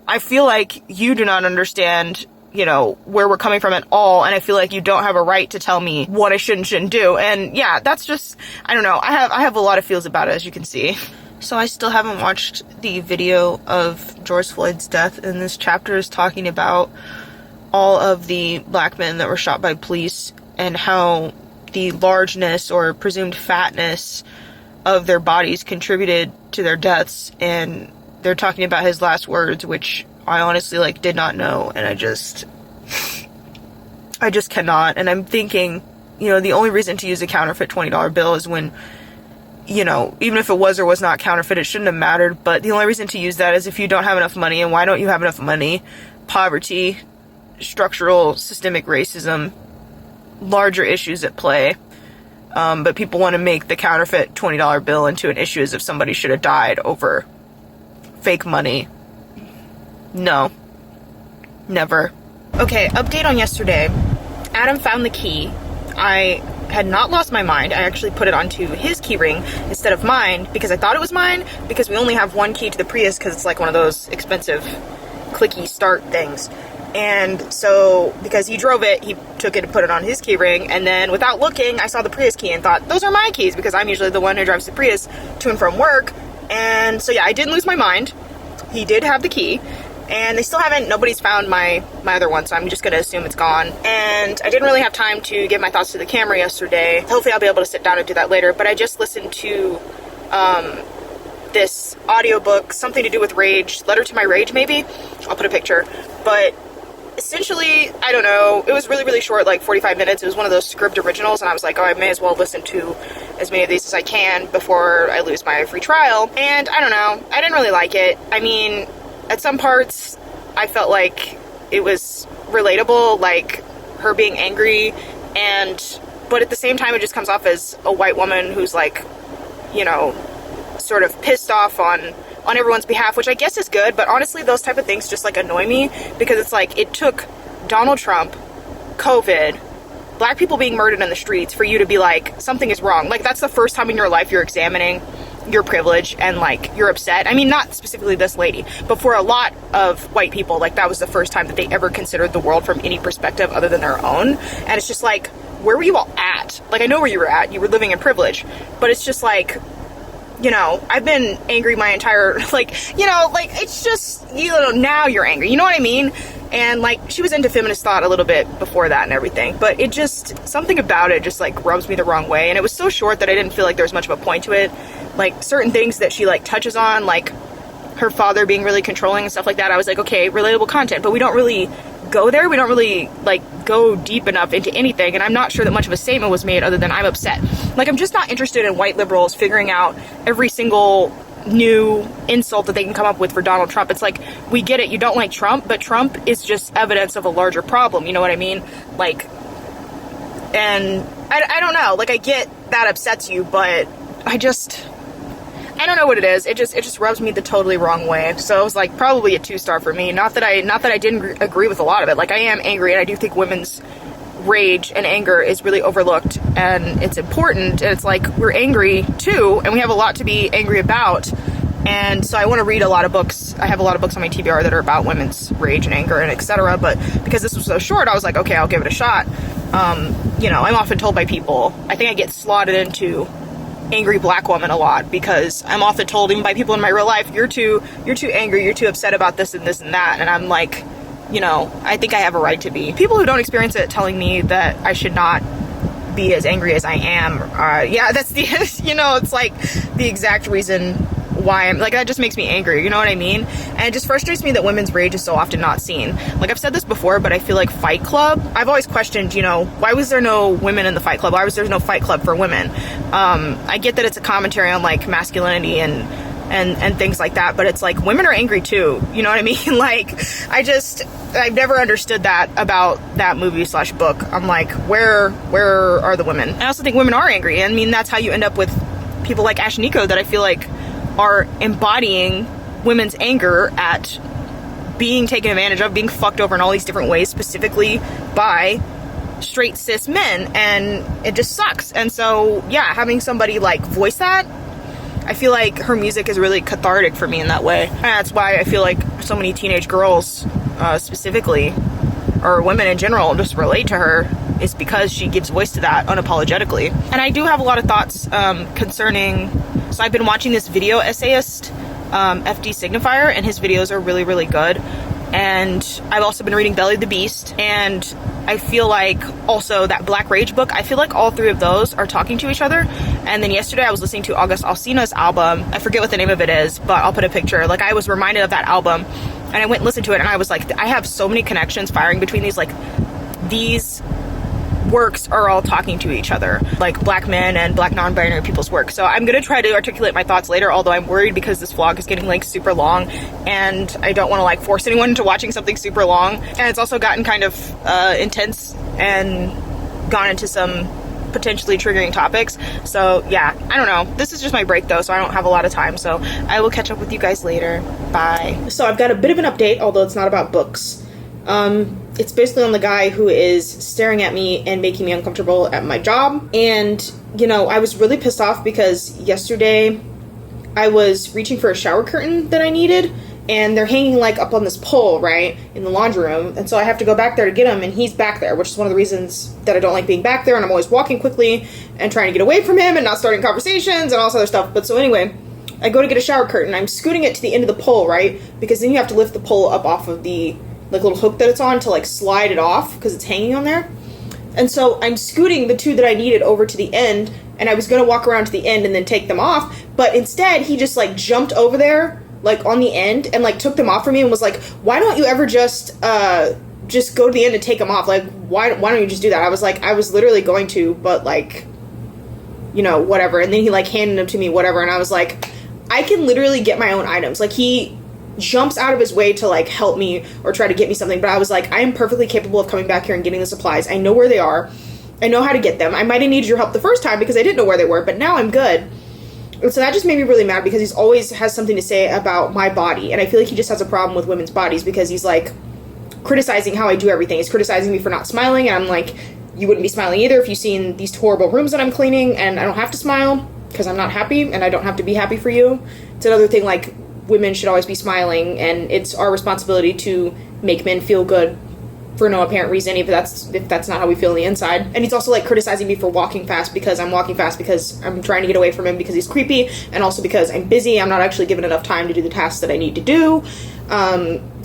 I feel like you do not understand, you know, where we're coming from at all, and I feel like you don't have a right to tell me what I should and shouldn't do. And yeah, that's just, I don't know, I have a lot of feels about it, as you can see. So I still haven't watched the video of George Floyd's death, and this chapter is talking about all of the Black men that were shot by police and how the largeness or presumed fatness of their bodies contributed to their deaths. And they're talking about his last words, which I honestly, like, did not know, and I just cannot. And I'm thinking, you know, the only reason to use a counterfeit $20 bill is when, you know, even if it was or was not counterfeit, it shouldn't have mattered, but the only reason to use that is if you don't have enough money. And why don't you have enough money? poverty, structural systemic racism, larger issues at play. But people want to make the counterfeit $20 bill into an issue as if somebody should have died over fake money. No. Never. Okay, update on yesterday. Adam found the key. I had not lost my mind. I actually put it onto his key ring instead of mine because I thought it was mine, because we only have one key to the Prius because it's like one of those expensive clicky start things. And so, because he drove it, he took it and put it on his key ring, and then without looking, I saw the Prius key and thought, those are my keys, because I'm usually the one who drives the Prius to and from work. And so yeah, I didn't lose my mind. He did have the key, and they still haven't, nobody's found my other one, so I'm just gonna assume it's gone. And I didn't really have time to give my thoughts to the camera yesterday. Hopefully I'll be able to sit down and do that later, but I just listened to this audiobook, something to do with rage, Letter to My Rage maybe? I'll put a picture. But essentially, I don't know, it was really, really short, like 45 minutes. It was one of those script originals, and I was like, oh, I may as well listen to as many of these as I can before I lose my free trial. And I don't know, I didn't really like it. I mean, at some parts, I felt like it was relatable, like her being angry, but at the same time, it just comes off as a white woman who's like, you know, sort of pissed off on everyone's behalf, which I guess is good, but honestly, those type of things just like annoy me, because it's like, it took Donald Trump, COVID, black people being murdered in the streets for you to be like, something is wrong. Like, that's the first time in your life you're examining your privilege and like, you're upset. I mean, not specifically this lady, but for a lot of white people, like, that was the first time that they ever considered the world from any perspective other than their own. And it's just like, where were you all at? Like, I know where you were at, you were living in privilege, but it's just like, you know, I've been angry my entire, like, you know, like, it's just, you know, now you're angry, you know what I mean? And like, she was into feminist thought a little bit before that and everything, but it just, something about it just like rubs me the wrong way. And it was so short that I didn't feel like there was much of a point to it. Like, certain things that she like touches on, like her father being really controlling and stuff like that, I was like, okay, relatable content, but we don't really go there. We don't really like go deep enough into anything, and I'm not sure that much of a statement was made other than I'm upset. Like, I'm just not interested in white liberals figuring out every single new insult that they can come up with for Donald Trump. It's like, we get it, you don't like Trump, but Trump is just evidence of a larger problem, you know what I mean? Like, and I don't know, like, I get that upsets you, but I don't know what it is. It just rubs me the totally wrong way. So it was like probably a 2-star for me. Not that I didn't agree with a lot of it. Like, I am angry, and I do think women's rage and anger is really overlooked, and it's important, and it's like, we're angry too, and we have a lot to be angry about. And so I want to read a lot of books. I have a lot of books on my TBR that are about women's rage and anger and etc. But because this was so short, I was like, okay, I'll give it a shot. You know, I'm often told by people, I think I get slotted into angry black woman a lot, because I'm often told, even by people in my real life, you're too angry, you're too upset about this and this and that. And I'm like, you know, I think I have a right to be. People who don't experience it telling me that I should not be as angry as I am, yeah, that's the, you know, it's like the exact reason why I'm, like, that just makes me angry, you know what I mean? And it just frustrates me that women's rage is so often not seen. Like, I've said this before, but I feel like Fight Club, I've always questioned, you know, why was there no women in the Fight Club? Why was there no Fight Club for women? I get that it's a commentary on, like, masculinity and things like that, but it's like, women are angry too, you know what I mean? Like, I've never understood that about that movie / book. I'm like, where are the women? I also think women are angry. I mean, that's how you end up with people like Ash Nico, that I feel like are embodying women's anger at being taken advantage of, being fucked over in all these different ways, specifically by straight cis men, and it just sucks. And so, yeah, having somebody like voice that, I feel like her music is really cathartic for me in that way. And that's why I feel like so many teenage girls, specifically, or women in general, just relate to her, is because she gives voice to that unapologetically. And I do have a lot of thoughts concerning, so I've been watching this video essayist, FD Signifier, and his videos are really, really good. And I've also been reading Belly the Beast, and I feel like also that Black Rage book, I feel like all three of those are talking to each other. And then yesterday I was listening to August Alsina's album. I forget what the name of it is, but I'll put a picture. Like, I was reminded of that album, and I went and listened to it, and I was like, I have so many connections firing between these, like, these works are all talking to each other, like black men and black non-binary people's work. So I'm gonna try to articulate my thoughts later, although I'm worried because this vlog is getting like super long and I don't want to like force anyone into watching something super long. And it's also gotten kind of intense and gone into some potentially triggering topics. So yeah, I don't know. This is just my break though, so I don't have a lot of time. So I will catch up with you guys later. Bye. So I've got a bit of an update, although it's not about books. It's basically on the guy who is staring at me and making me uncomfortable at my job. And, you know, I was really pissed off because yesterday I was reaching for a shower curtain that I needed, and they're hanging like up on this pole, right, in the laundry room. And so I have to go back there to get them, and he's back there, which is one of the reasons that I don't like being back there, and I'm always walking quickly and trying to get away from him and not starting conversations and all this other stuff. But so anyway, I go to get a shower curtain. I'm scooting it to the end of the pole, right, because then you have to lift the pole up off of the like little hook that it's on to like slide it off because it's hanging on there. And so I'm scooting the two that I needed over to the end, and I was going to walk around to the end and then take them off, but instead he just like jumped over there like on the end and like took them off for me and was like, why don't you ever just go to the end and take them off? Like, why don't you just do that? I was like, I was literally going to, but like, you know, whatever. And then he like handed them to me, whatever, and I was like, I can literally get my own items. Like, he jumps out of his way to like help me or try to get me something, but I was like, I am perfectly capable of coming back here and getting the supplies. I know where they are. I know how to get them. I might have needed your help the first time because I didn't know where they were, but now I'm good. And so that just made me really mad because he's always has something to say about my body, and I feel like he just has a problem with women's bodies because he's like criticizing how I do everything. He's criticizing me for not smiling, and I'm like, you wouldn't be smiling either if you've seen these horrible rooms that I'm cleaning, and I don't have to smile because I'm not happy, and I don't have to be happy for you. It's another thing, like, women should always be smiling, and it's our responsibility to make men feel good for no apparent reason, if that's not how we feel on the inside. And he's also like criticizing me for walking fast because I'm walking fast because I'm trying to get away from him because he's creepy, and also because I'm busy. I'm not actually given enough time to do the tasks that I need to do.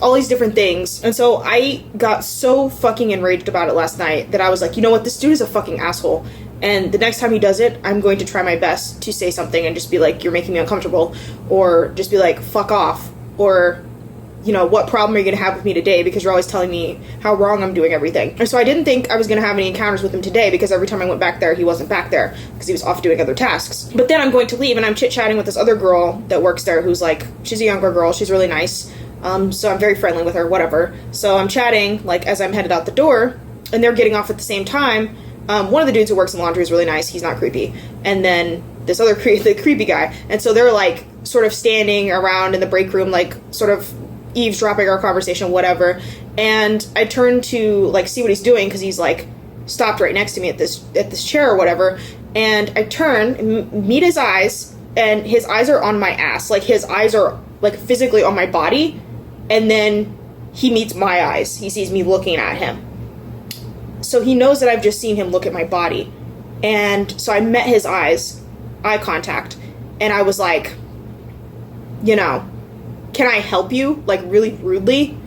All these different things. And so I got so fucking enraged about it last night that I was like, you know what, this dude is a fucking asshole. And the next time he does it, I'm going to try my best to say something and just be like, you're making me uncomfortable, or just be like, fuck off, or, you know, what problem are you going to have with me today because you're always telling me how wrong I'm doing everything. And so I didn't think I was going to have any encounters with him today because every time I went back there, he wasn't back there because he was off doing other tasks. But then I'm going to leave, and I'm chit-chatting with this other girl that works there who's like, she's a younger girl, she's really nice, so I'm very friendly with her, whatever. So I'm chatting, like, as I'm headed out the door, and they're getting off at the same time. One of the dudes who works in laundry is really nice, he's not creepy, and then this other the creepy guy. And so they're like sort of standing around in the break room, like sort of eavesdropping our conversation, whatever. And I turn to like see what he's doing because he's like stopped right next to me at this chair or whatever. And I turn, meet his eyes, and his eyes are on my ass. Like, his eyes are like physically on my body. And then he meets my eyes. He sees me looking at him. So he knows that I've just seen him look at my body. And so I met his eyes, eye contact, and I was like, you know, can I help you? Like, really rudely.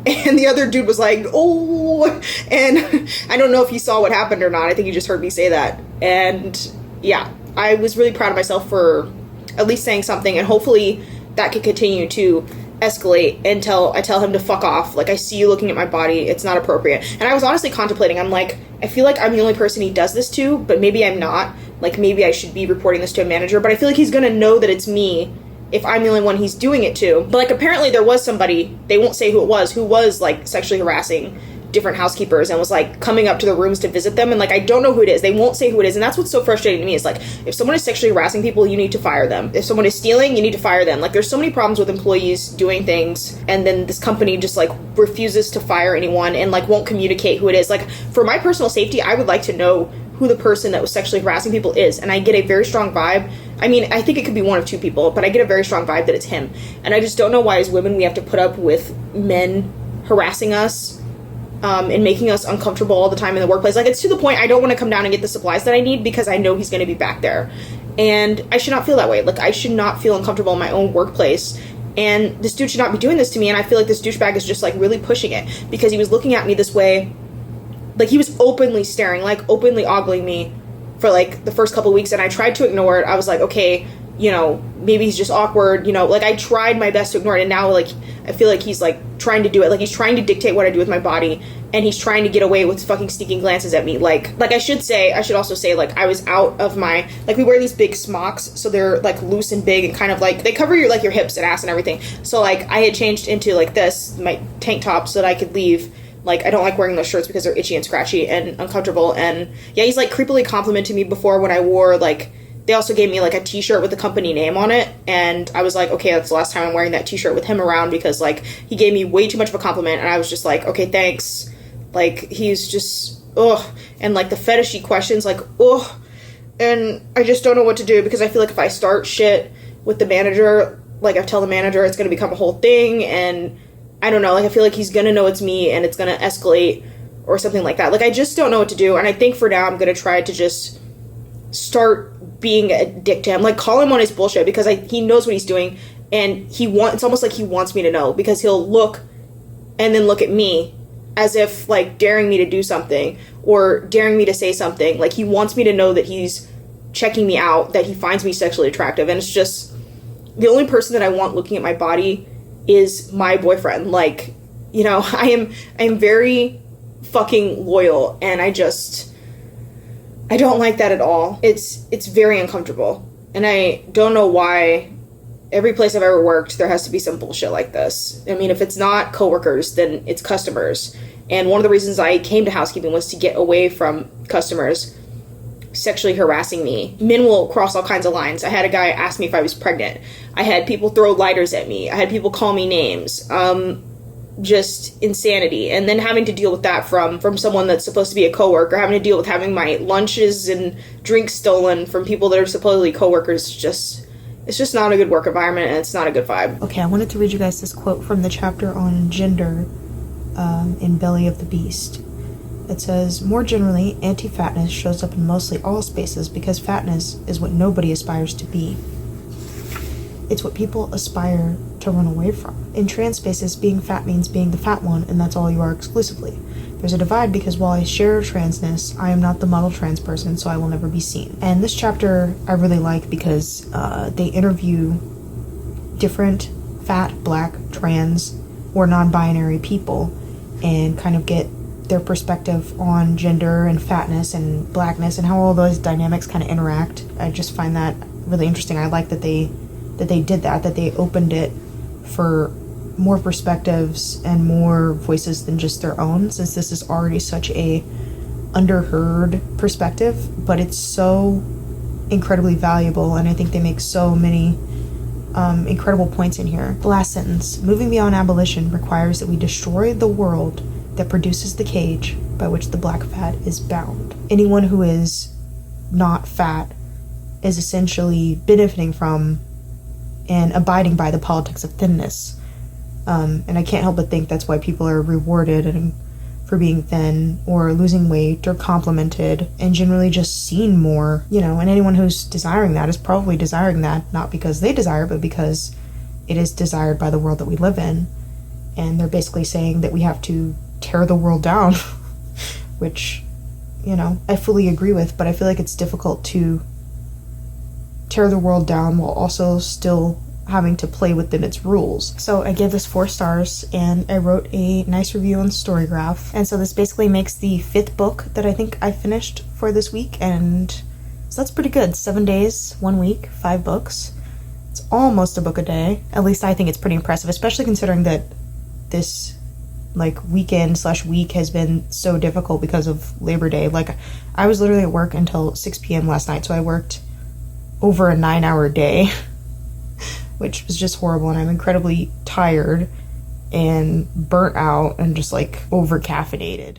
And the other dude was like, oh, and I don't know if he saw what happened or not. I think he just heard me say that. And yeah, I was really proud of myself for at least saying something, and hopefully that could continue to escalate until I tell him to fuck off. Like, I see you looking at my body, it's not appropriate. And I was honestly contemplating, I'm like, I feel like I'm the only person he does this to, but maybe I'm not. Like, maybe I should be reporting this to a manager, but I feel like he's gonna know that it's me if I'm the only one he's doing it to. But like, apparently there was somebody, they won't say who it was like sexually harassing different housekeepers and was like coming up to the rooms to visit them, and like, I don't know who it is. They won't say who it is, and that's what's so frustrating to me, is like, if someone is sexually harassing people, you need to fire them. If someone is stealing, you need to fire them. Like, there's so many problems with employees doing things, and then this company just like refuses to fire anyone and like won't communicate who it is. Like, for my personal safety, I would like to know who the person that was sexually harassing people is, and I get a very strong vibe. I mean, I think it could be one of two people, but I get a very strong vibe that it's him. And I just don't know why, as women, we have to put up with men harassing us and making us uncomfortable all the time in the workplace. Like, it's to the point I don't want to come down and get the supplies that I need because I know he's going to be back there. And I should not feel that way. Like, I should not feel uncomfortable in my own workplace. And this dude should not be doing this to me, and I feel like this douchebag is just like really pushing it because he was looking at me this way. Like, he was openly staring, like openly ogling me for like the first couple weeks, and I tried to ignore it. I was like, okay, you know, maybe he's just awkward, you know, like, I tried my best to ignore it, and now, like, I feel like he's, like, trying to do it, like, he's trying to dictate what I do with my body, and he's trying to get away with fucking sneaking glances at me, like, I should also say, like, I was out of my, like, we wear these big smocks, so they're, like, loose and big, and kind of, like, they cover your, like, your hips and ass and everything, so, like, I had changed into, like, this, my tank top, so that I could leave. Like, I don't like wearing those shirts because they're itchy and scratchy and uncomfortable, and, yeah, he's, like, creepily complimented me before when I wore, like, they also gave me, like, a t-shirt with the company name on it, and I was like, okay, that's the last time I'm wearing that t-shirt with him around, because, like, he gave me way too much of a compliment, and I was just like, okay, thanks. Like, he's just, ugh. And, like, the fetishy questions, like, ugh. And I just don't know what to do, because I feel like if I start shit with the manager, like, I tell the manager, it's gonna become a whole thing, and I don't know, like, I feel like he's gonna know it's me, and it's gonna escalate, or something like that. Like, I just don't know what to do, and I think for now I'm gonna try to just start being a dick to him, like, call him on his bullshit, because he knows what he's doing, and it's almost like he wants me to know, because he'll look and then look at me as if, like, daring me to do something, or daring me to say something. Like, he wants me to know that he's checking me out, that he finds me sexually attractive, and it's just, the only person that I want looking at my body is my boyfriend. Like, you know, I am very fucking loyal, and I don't like that at all. It's very uncomfortable. And I don't know why every place I've ever worked, there has to be some bullshit like this. I mean, if it's not coworkers, then it's customers. And one of the reasons I came to housekeeping was to get away from customers sexually harassing me. Men will cross all kinds of lines. I had a guy ask me if I was pregnant. I had people throw lighters at me. I had people call me names. Just insanity. And then having to deal with that from someone that's supposed to be a coworker, having to deal with having my lunches and drinks stolen from people that are supposedly coworkers, it's just not a good work environment, and it's not a good vibe. Okay, I wanted to read you guys this quote from the chapter on gender in Belly of the Beast. It says, more generally, anti-fatness shows up in mostly all spaces because fatness is what nobody aspires to be. It's what people aspire to run away from. In trans spaces, being fat means being the fat one, and that's all you are exclusively. There's a divide because while I share transness, I am not the model trans person, so I will never be seen. And this chapter I really like because they interview different fat, black, trans, or non-binary people and kind of get their perspective on gender and fatness and blackness and how all those dynamics kind of interact. I just find that really interesting. I like that they did that they opened it for more perspectives and more voices than just their own, since this is already such a underheard perspective, but it's so incredibly valuable, and I think they make so many incredible points in here. The last sentence, moving beyond abolition requires that we destroy the world that produces the cage by which the black fat is bound. Anyone who is not fat is essentially benefiting from and abiding by the politics of thinness. And I can't help but think that's why people are rewarded for being thin or losing weight or complimented and generally just seen more, you know, and anyone who's desiring that is probably desiring that not because they desire, but because it is desired by the world that we live in. And they're basically saying that we have to tear the world down, which, you know, I fully agree with, but I feel like it's difficult to tear the world down while also still having to play within its rules. So I gave this 4 stars, and I wrote a nice review on Storygraph. And so this basically makes the 5th book that I think I finished for this week, and so that's pretty good. 7 days, 1 week, 5 books. It's almost a book a day. At least I think it's pretty impressive, especially considering that this like weekend/week has been so difficult because of Labor Day. Like, I was literally at work until 6 p.m. last night, so I worked over a 9-hour day, which was just horrible, and I'm incredibly tired and burnt out and just like over caffeinated.